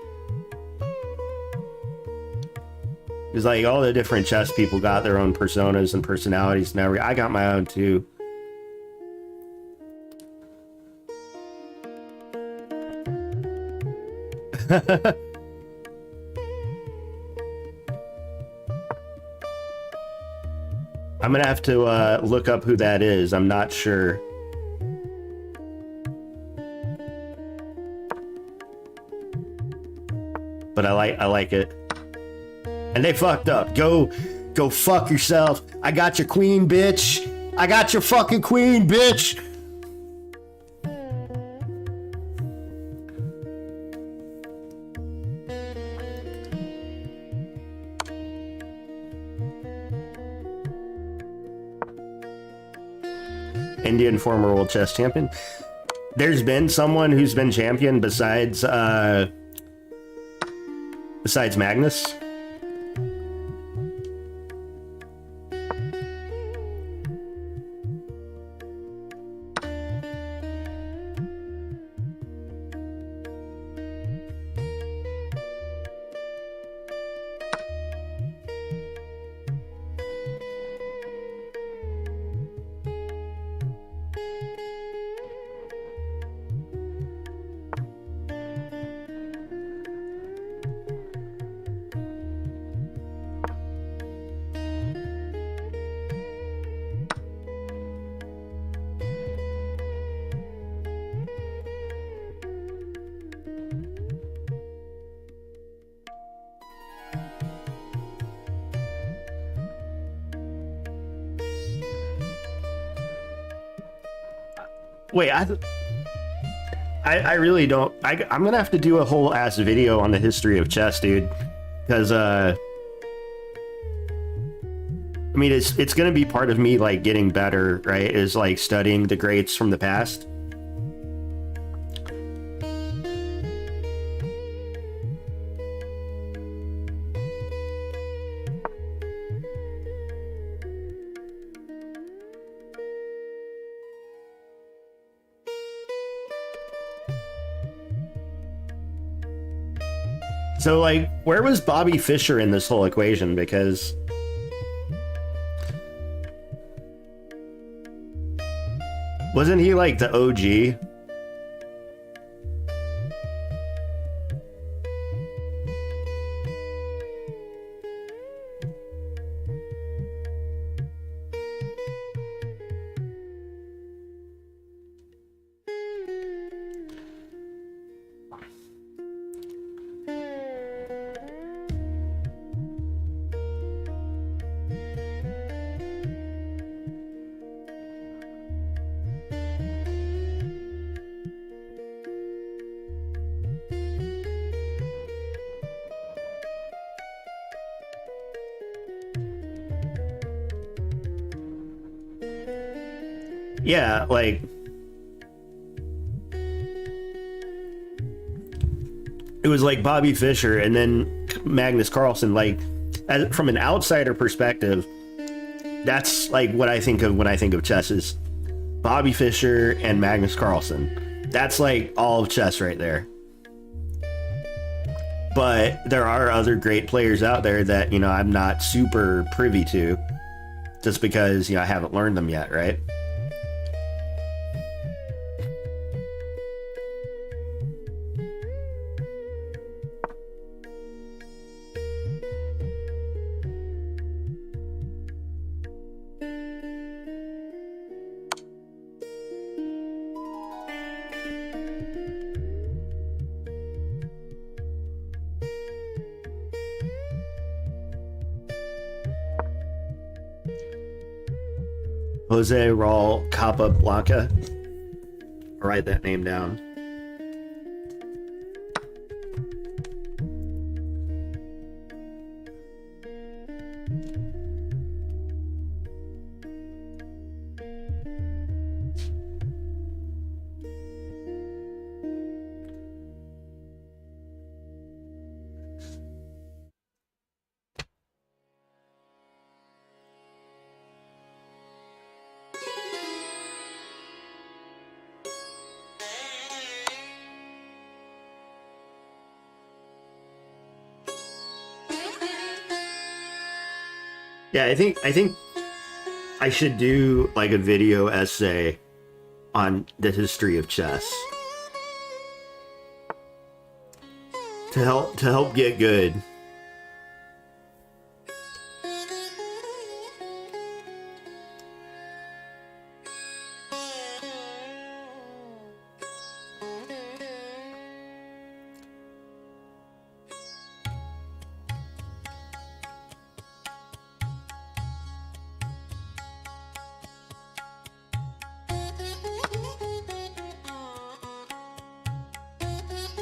Because, like, all the different chess people got their own personas and personalities and everything. I got my own, too. I'm gonna have to look up who that is. I'm not sure. But I like it. And they fucked up. Go fuck yourself. I got your queen, bitch. I got your fucking queen, bitch. Indian former world chess champion. There's been someone who's been champion besides Magnus. Wait, I really don't. I'm gonna have to do a whole ass video on the history of chess, dude, because I mean, it's gonna be part of me like getting better, right? Is like studying the greats from the past. So, like, where was Bobby Fischer in this whole equation? Because wasn't he like the OG? Yeah, like, it was like Bobby Fischer and then Magnus Carlsen. Like, from an outsider perspective, that's like what I think of when I think of chess is Bobby Fischer and Magnus Carlsen. That's like all of chess right there. But there are other great players out there that, you know, I'm not super privy to just because, you know, I haven't learned them yet, right? Jose Raul Capablanca. I'll write that name down. Yeah, I think I should do like a video essay on the history of chess to help get good.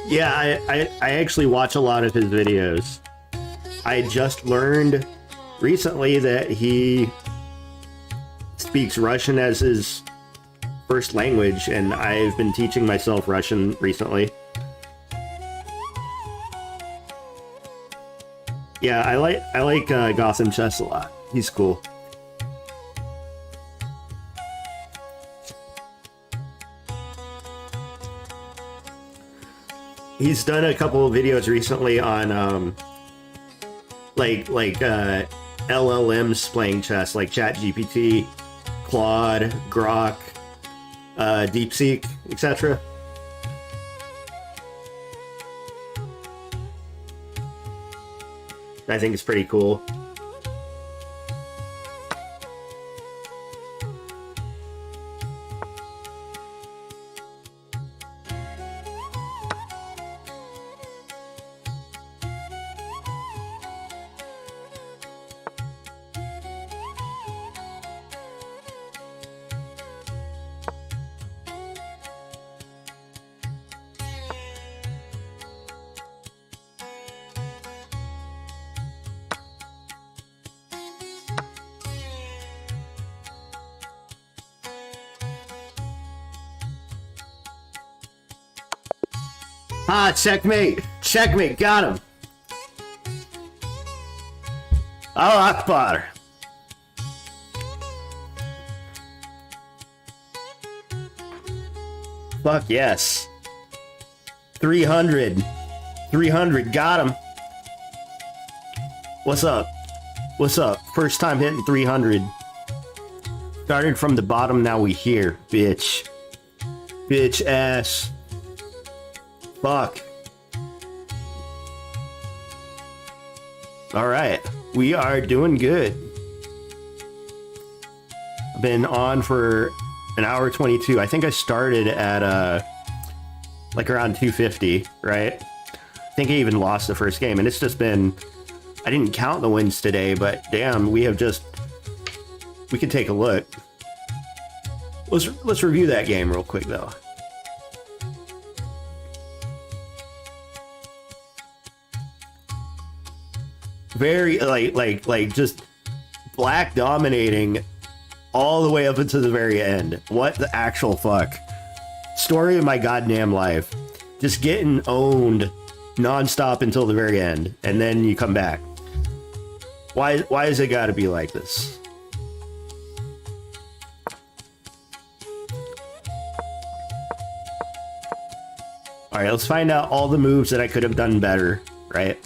Yeah, I actually watch a lot of his videos. I just learned recently that he speaks Russian as his first language, and I've been teaching myself Russian recently. Yeah, I like Gotham Chess a lot. He's cool. He's done a couple of videos recently on LLMs playing chess, like ChatGPT, Claude, Grok, DeepSeek, etc. I think it's pretty cool. Ah, checkmate! Checkmate! Got him! Allah Akbar! Fuck yes. 300. 300. Got him. What's up? What's up? First time hitting 300. Started from the bottom, now we here, bitch. Bitch ass. Fuck. Alright, we are doing good. I've been on for an hour 22. I think I started at like around 250, right? I think I even lost the first game, and it's just been, I didn't count the wins today, but damn, we could take a look. Let's review that game real quick though. Very like just black dominating all the way up until the very end. What the actual fuck? Story of my goddamn life. Just getting owned nonstop until the very end, and then you come back. Why has it got to be like this? All right, let's find out all the moves that I could have done better, right?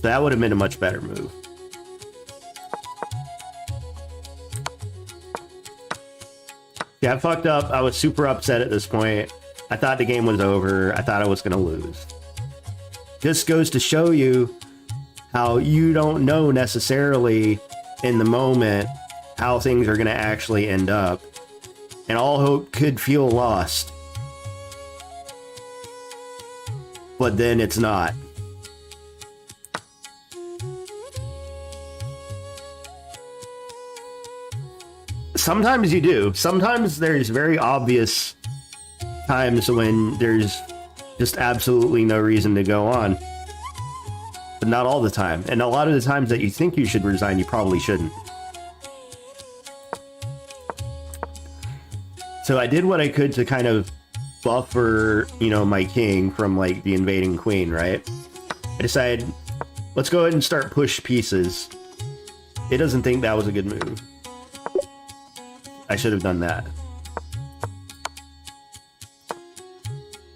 That would have been a much better move. Yeah, I fucked up. I was super upset at this point. I thought the game was over. I thought I was going to lose. This goes to show you how you don't know necessarily in the moment how things are going to actually end up. And all hope could feel lost. But then it's not. Sometimes you do. Sometimes there's very obvious times when there's just absolutely no reason to go on. But not all the time. And a lot of the times that you think you should resign, you probably shouldn't. So I did what I could to kind of buffer, you know, my king from like the invading queen, right? I decided, let's go ahead and start push pieces. It doesn't think that was a good move. I should have done that.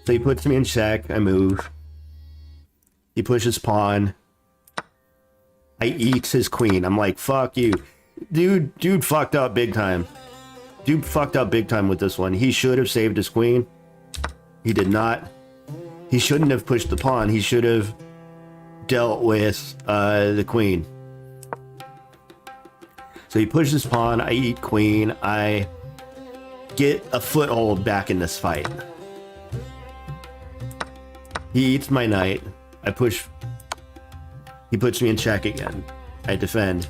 So he puts me in check, I move. He pushes pawn. I eat his queen. I'm like, fuck you. Dude fucked up big time. Dude fucked up big time with this one. He should have saved his queen. He did not. He shouldn't have pushed the pawn. He should have dealt with the queen. So he pushes pawn, I eat queen, I get a foothold back in this fight. He eats my knight, I push, he puts me in check again, I defend.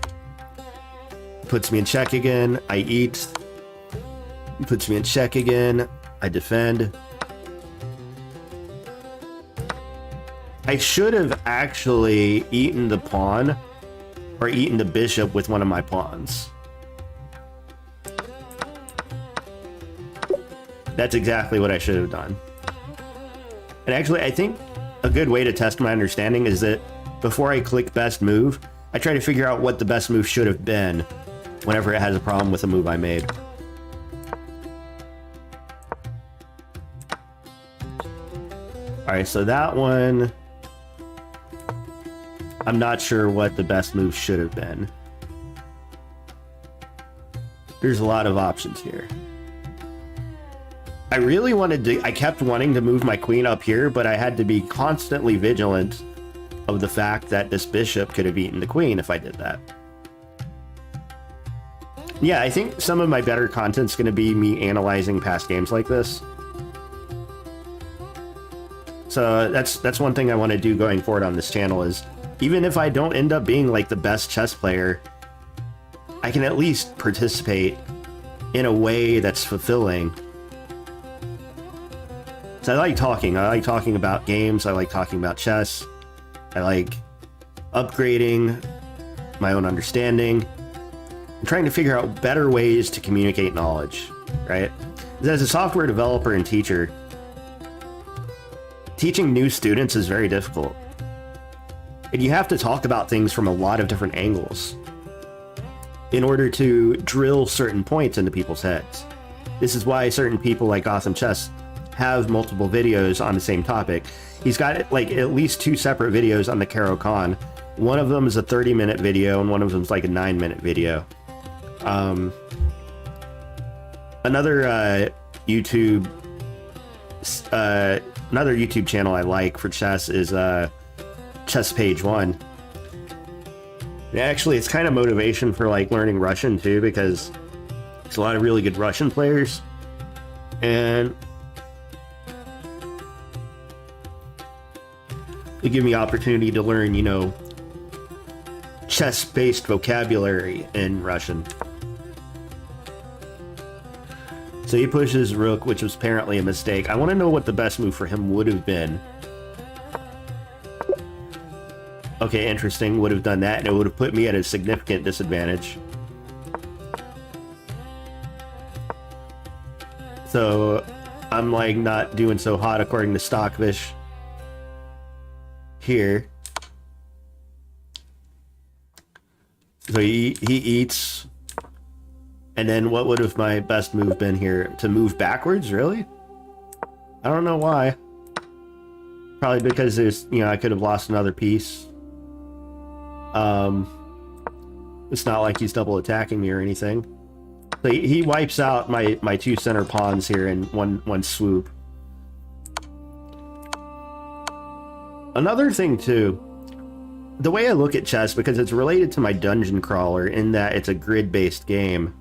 Puts me in check again, I eat, he puts me in check again, I defend. I should have actually eaten the pawn or eaten the bishop with one of my pawns. That's exactly what I should have done. And actually, I think a good way to test my understanding is that before I click best move, I try to figure out what the best move should have been whenever it has a problem with a move I made. Alright, so that one, I'm not sure what the best move should have been. There's a lot of options here. I really wanted to, I kept wanting to move my queen up here, but I had to be constantly vigilant of the fact that this bishop could have eaten the queen if I did that. Yeah, I think some of my better content's going to be me analyzing past games like this. So that's one thing I want to do going forward on this channel is, even if I don't end up being like the best chess player, I can at least participate in a way that's fulfilling. So I like talking. I like talking about games. I like talking about chess. I like upgrading my own understanding. I'm trying to figure out better ways to communicate knowledge, right? As a software developer and teacher, teaching new students is very difficult. And you have to talk about things from a lot of different angles in order to drill certain points into people's heads. This is why certain people like Awesome Chess have multiple videos on the same topic. He's got like at least 2 separate videos on the Caro Khan, One of them is a 30-minute video, and one of them is like a 9-minute video. Another YouTube channel I like for chess is Chess Page 1. Actually, it's kind of motivation for like learning Russian too, because there's a lot of really good Russian players, and it give me opportunity to learn, you know, chess-based vocabulary in Russian. So he pushes rook, which was apparently a mistake. I want to know what the best move for him would have been. Okay, interesting. Would have done that, and it would have put me at a significant disadvantage. So I'm like not doing so hot according to Stockfish here. So he eats. And then what would have my best move been here? To move backwards, really? I don't know why. Probably because there's, you know, I could have lost another piece. It's not like he's double attacking me or anything. So he wipes out my two center pawns here in one swoop. Another thing too, the way I look at chess, because it's related to my dungeon crawler in that it's a grid-based game,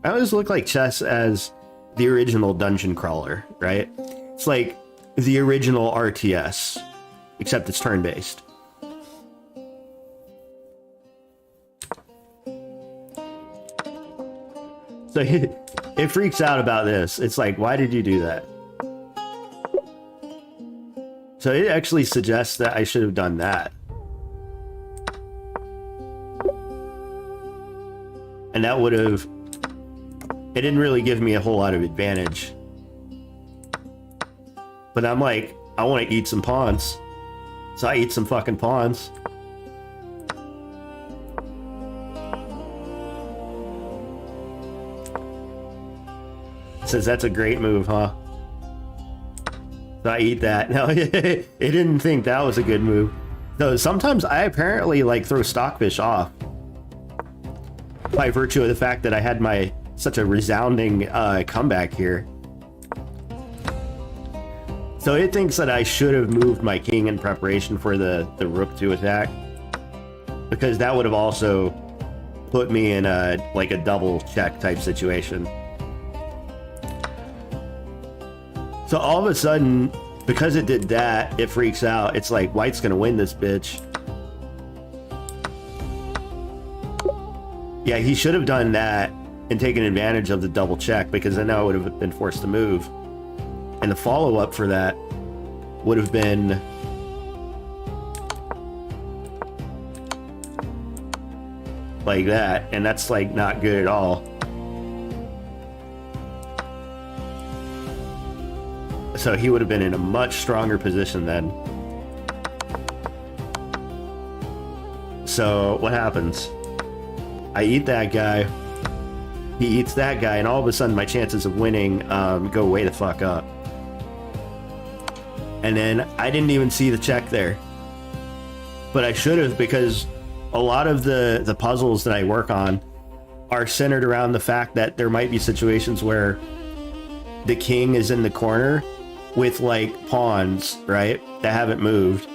I always look like chess as the original dungeon crawler, right? It's like the original RTS, except it's turn-based. So it freaks out about this. It's like, why did you do that? So it actually suggests that I should have done that. And that would have... It didn't really give me a whole lot of advantage. But I'm like, I want to eat some pawns. So I eat some fucking pawns. Says that's a great move, huh? So I eat that. No, it didn't think that was a good move. So sometimes I apparently like throw Stockfish off by virtue of the fact that I had such a resounding comeback here. So it thinks that I should have moved my king in preparation for the rook to attack, because that would have also put me in like a double check type situation. So all of a sudden, because it did that, it freaks out. It's like, white's gonna win this bitch. Yeah, he should have done that and taken advantage of the double check, because then I would have been forced to move. And the follow-up for that would have been like that, and that's like not good at all. So he would have been in a much stronger position then. So what happens? I eat that guy, he eats that guy, and all of a sudden my chances of winning go way the fuck up. And then I didn't even see the check there. But I should have, because a lot of the puzzles that I work on are centered around the fact that there might be situations where the king is in the corner with like pawns, right, that haven't moved.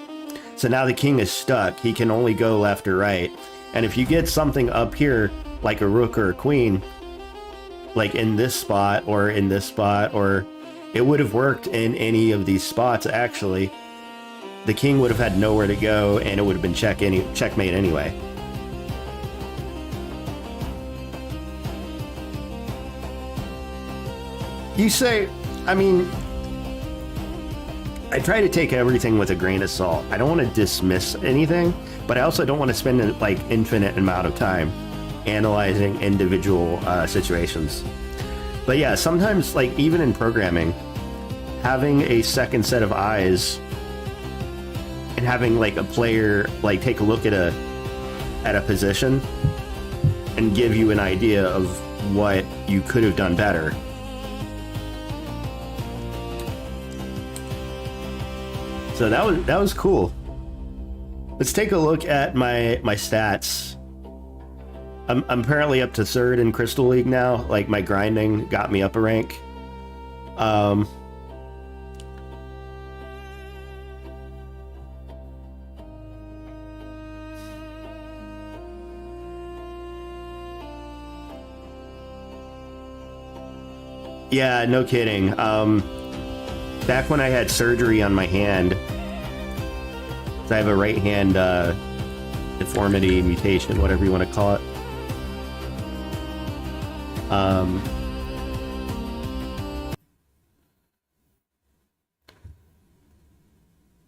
So now the king is stuck. He can only go left or right. And if you get something up here, like a rook or a queen, like in this spot or in this spot, or it would have worked in any of these spots actually, the king would have had nowhere to go, and it would have been checkmate anyway. You say, I mean, I try to take everything with a grain of salt. I don't want to dismiss anything, but I also don't want to spend like infinite amount of time analyzing individual situations. But yeah, sometimes, like even in programming, having a second set of eyes and having like a player like take a look at a position and give you an idea of what you could have done better. So that was cool. Let's take a look at my stats. I'm apparently up to 3rd in Crystal League now. Like, my grinding got me up a rank. Yeah, no kidding. Back when I had surgery on my hand, I have a right hand deformity, mutation, whatever you want to call it.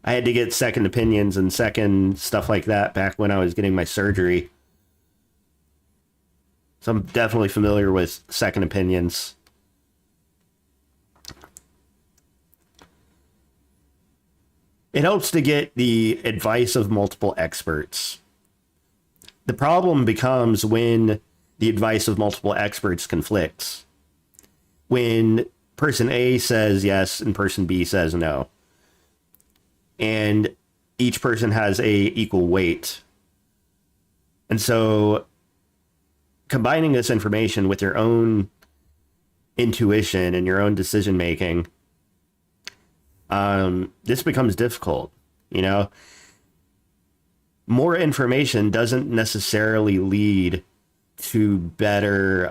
I had to get second opinions and second stuff like that back when I was getting my surgery. So I'm definitely familiar with second opinions. It helps to get the advice of multiple experts. The problem becomes when the advice of multiple experts conflicts. When person A says yes and person B says no. And each person has a equal weight. And so combining this information with your own intuition and your own decision making, this becomes difficult, you know? More information doesn't necessarily lead to better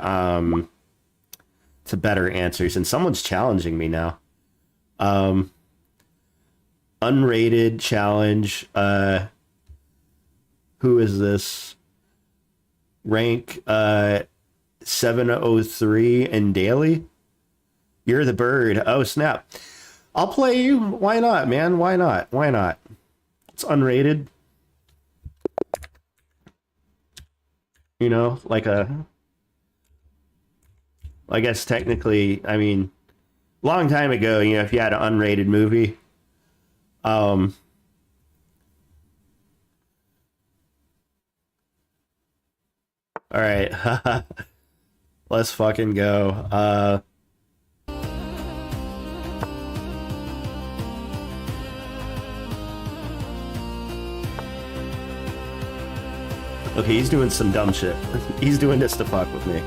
answers. And someone's challenging me now. Unrated challenge. Who is this? Rank 703 in daily. You're the bird. Oh, snap. I'll play you. Why not, man? Why not? Why not? It's unrated. You know, like I guess technically, I mean, long time ago, you know, if you had an unrated movie, all right, let's fucking go. Okay, he's doing some dumb shit. He's doing this to fuck with me.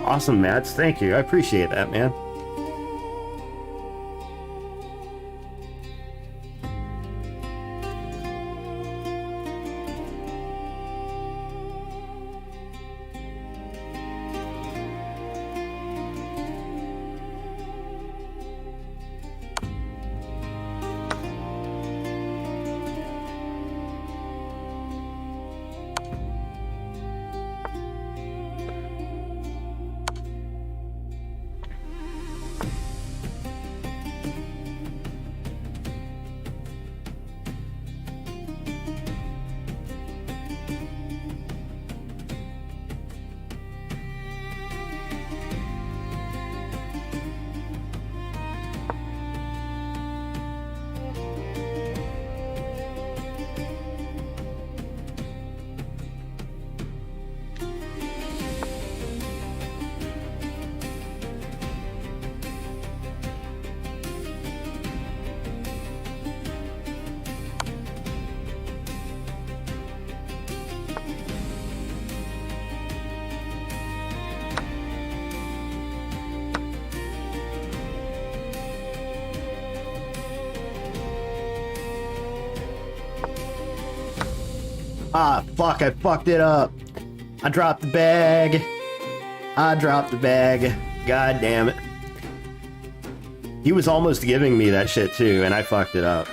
Awesome, Mads. Thank you. I appreciate that, man. Ah, fuck, I fucked it up. I dropped the bag. I dropped the bag. God damn it. He was almost giving me that shit too, and I fucked it up.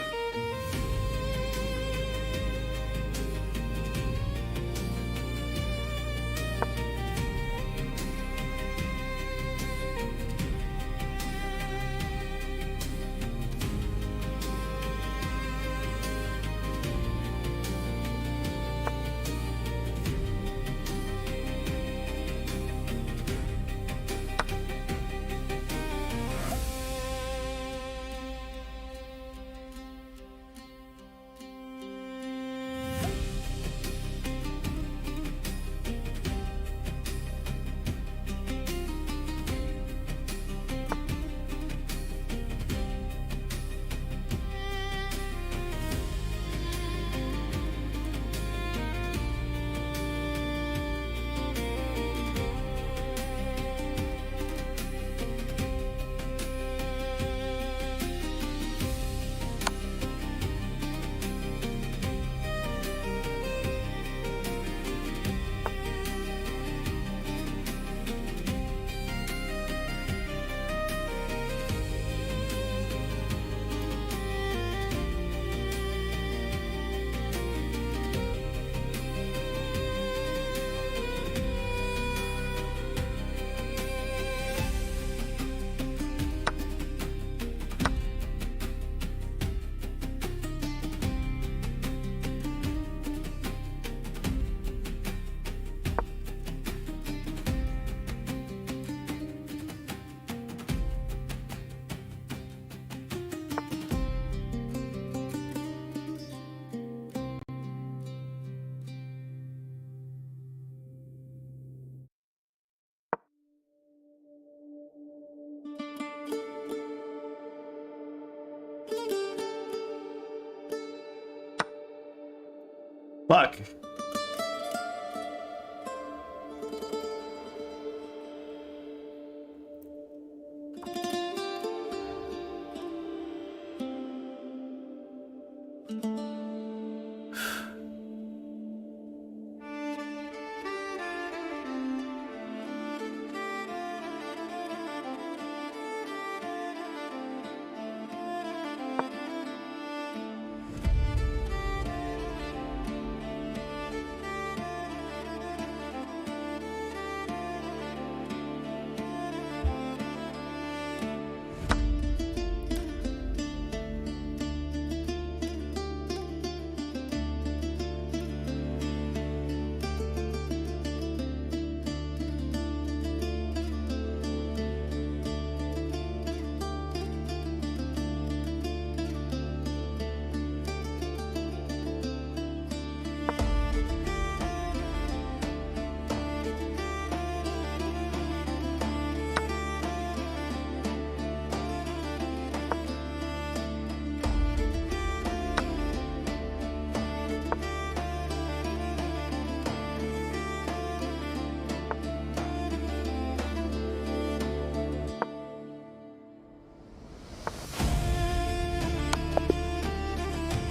Fuck.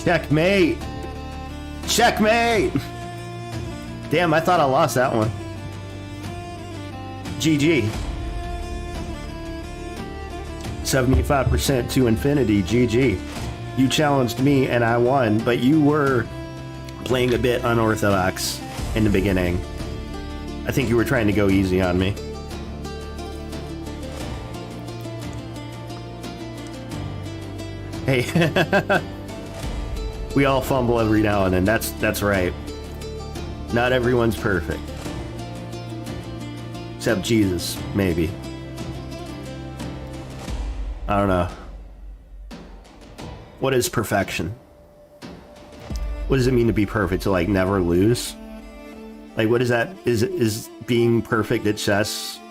Checkmate! Checkmate! Damn, I thought I lost that one. GG. 75% to infinity, GG. You challenged me and I won, but you were playing a bit unorthodox in the beginning. I think you were trying to go easy on me. Hey. We all fumble every now and then. That's right. Not everyone's perfect. Except Jesus, maybe. I don't know. What is perfection? What does it mean to be perfect? To like never lose? Like what is that? Is being perfect at chess?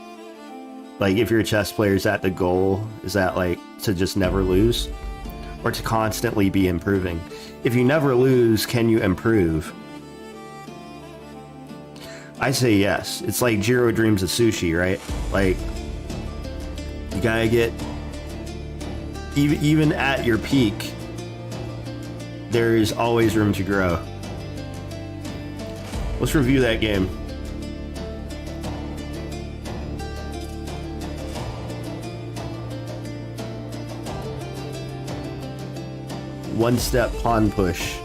Like if you're a chess player, is that the goal? Is that like to just never lose? Or to constantly be improving? If you never lose, can you improve? I say yes. It's like Jiro dreams of sushi, right? Like, you gotta get... Even at your peak, there is always room to grow. Let's review that game. One-step pawn push.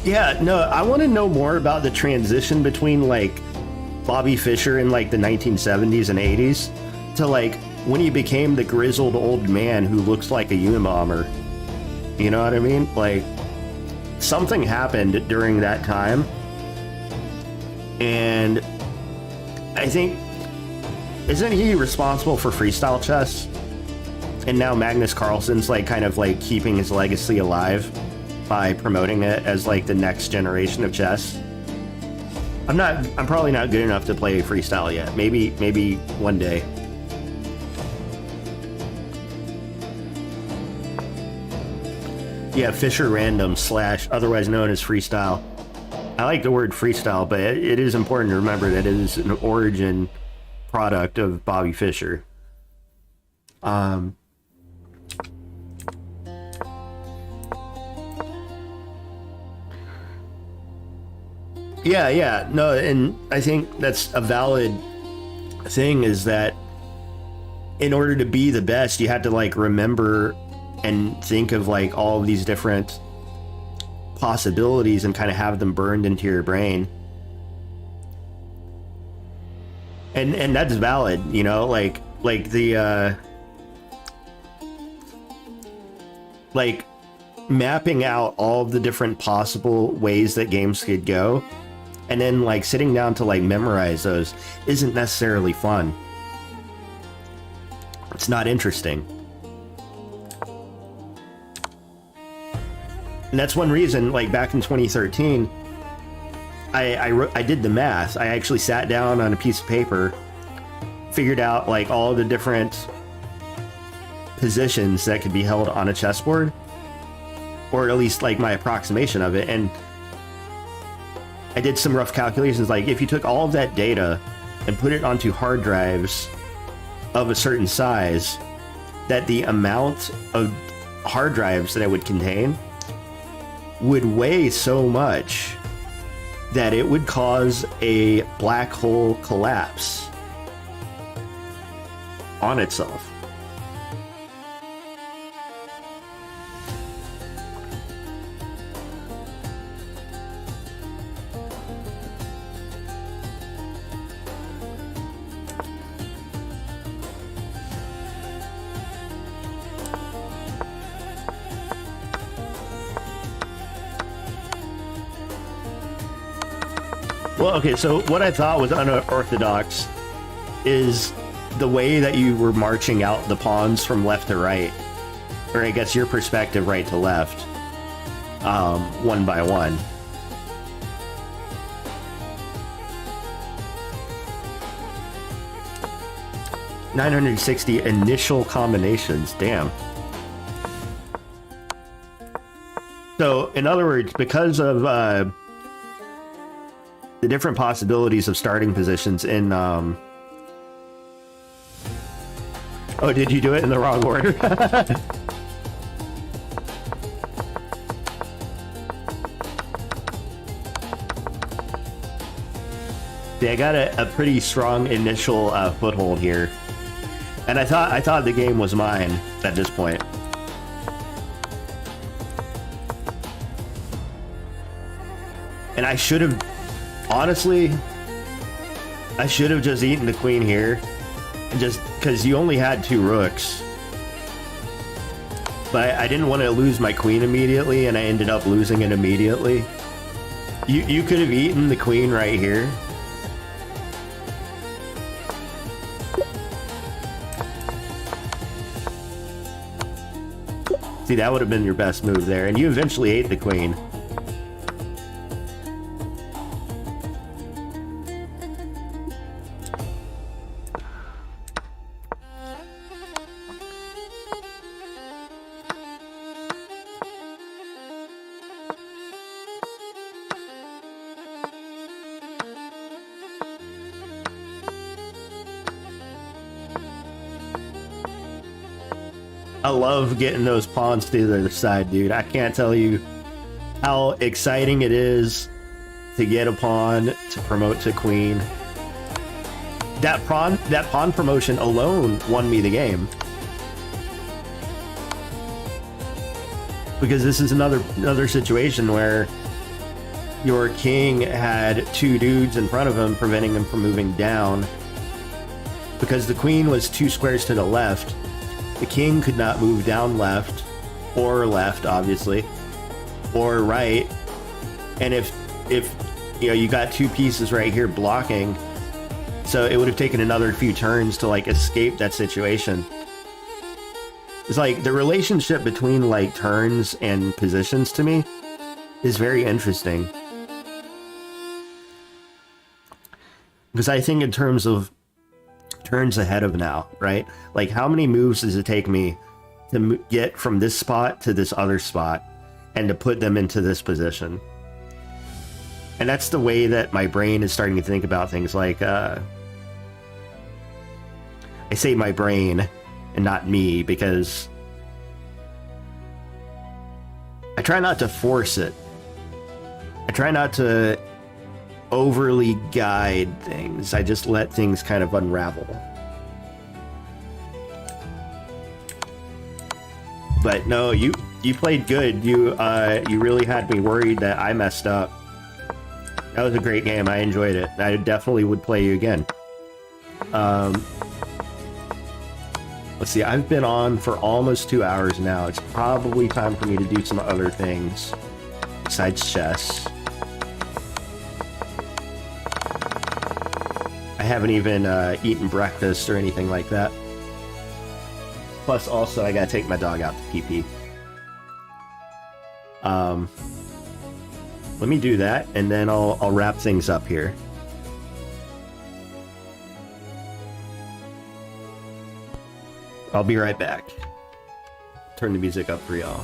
Yeah, no, I want to know more about the transition between like Bobby Fischer in like the 1970s and 80s to like when he became the grizzled old man who looks like a Unabomber. You know what I mean? Like something happened during that time. And I think, isn't he responsible for freestyle chess? And now Magnus Carlsen's like kind of like keeping his legacy alive by promoting it as like the next generation of chess. I'm probably not good enough to play freestyle yet. Maybe one day. Yeah, Fischer Random / otherwise known as freestyle. I like the word freestyle, but it is important to remember that it is an origin product of Bobby Fischer. Yeah, no, and I think that's a valid thing, is that in order to be the best, you have to like remember and think of like all of these different possibilities and kind of have them burned into your brain. And that's valid, you know, like the like mapping out all of the different possible ways that games could go, and then like sitting down to like memorize those isn't necessarily fun. It's not interesting. And that's one reason, like back in 2013, I did the math. I actually sat down on a piece of paper, figured out like all the different positions that could be held on a chessboard, or at least like my approximation of it. And I did some rough calculations. Like if you took all of that data and put it onto hard drives of a certain size, that the amount of hard drives that it would contain would weigh so much that it would cause a black hole collapse on itself. Well, okay, so what I thought was unorthodox is the way that you were marching out the pawns from left to right, or I guess your perspective right to left, one by one. $960 initial combinations, damn. So, in other words, because of the different possibilities of starting positions in oh, did you do it in the wrong order? See, I got a pretty strong initial foothold here, and I thought the game was mine at this point. And I should have, honestly, I should have just eaten the queen here, just because you only had 2 rooks. But I didn't want to lose my queen immediately, and I ended up losing it immediately. You could have eaten the queen right here. See, that would have been your best move there, and you eventually ate the queen. I love getting those pawns to the other side, dude. I can't tell you how exciting it is to get a pawn to promote to queen. That pawn promotion alone won me the game. Because this is another situation where your king had two dudes in front of him preventing him from moving down. Because the queen was 2 squares to the left, the king could not move down left, or left, obviously, or right. And if you know, you got 2 pieces right here blocking, so it would have taken another few turns to like escape that situation. It's like the relationship between like turns and positions to me is very interesting. Because I think in terms of turns ahead of now, right? Like how many moves does it take me to get from this spot to this other spot and to put them into this position? And that's the way that my brain is starting to think about things. Like I say my brain and not me, because I try not to force it. I try not to overly guide things. I just let things kind of unravel. But no, you played good. You really had me worried that I messed up. That was a great game. I enjoyed it. I definitely would play you again. Let's see, I've been on for almost 2 hours now. It's probably time for me to do some other things besides chess. I haven't even eaten breakfast or anything like that. Plus, also, I gotta take my dog out to pee-pee. Let me do that, and then I'll wrap things up here. I'll be right back. Turn the music up for y'all.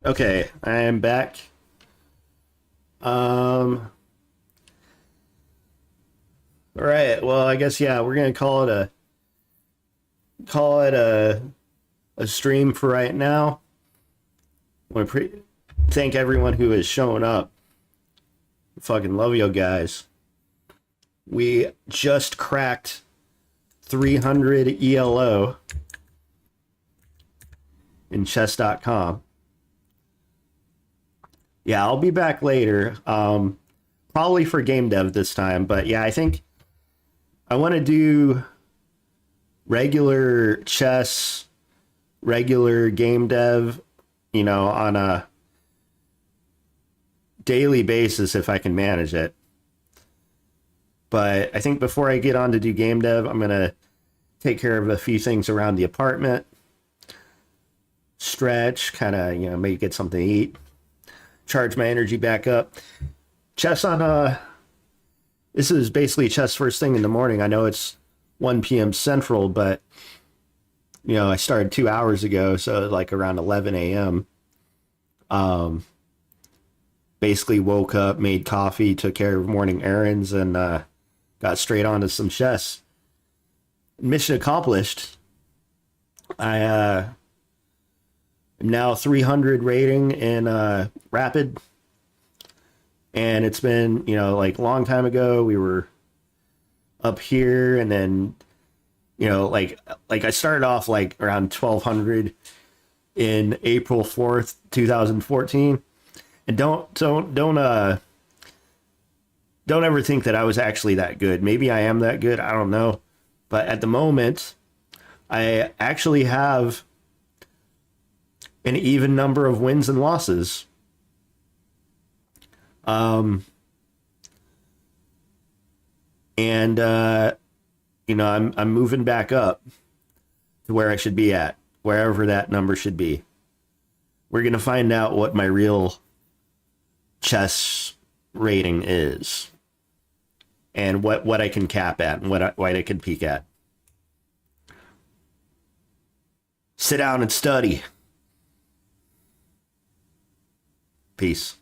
Okay, I am back. All right. Well, I guess yeah, we're gonna call it a stream for right now. I want to thank everyone who has shown up. Fucking love you guys. We just cracked 300 ELO in chess.com. Yeah, I'll be back later. Probably for game dev this time, but yeah, I think I want to do regular chess, regular game dev, you know, on a daily basis if I can manage it. But I think before I get on to do game dev, I'm going to take care of a few things around the apartment, stretch, kind of, you know, maybe get something to eat, charge my energy back up. Chess on, this is basically chess first thing in the morning. I know it's 1 p.m. Central, but, you know, I started 2 hours ago, so like around 11 a.m. Basically woke up, made coffee, took care of morning errands, and got straight on to some chess. Mission accomplished. I am now 300 rating in Rapid. And it's been, you know, like a long time ago, we were up here, and then, you know, like I started off like around 1200 in April 4th, 2014. And don't ever think that I was actually that good. Maybe I am that good, I don't know. But at the moment, I actually have an even number of wins and losses. You know, I'm moving back up to where I should be at, wherever that number should be. We're going to find out what my real chess rating is, and what I can cap at, and what I can peak at. Sit down and study. Peace.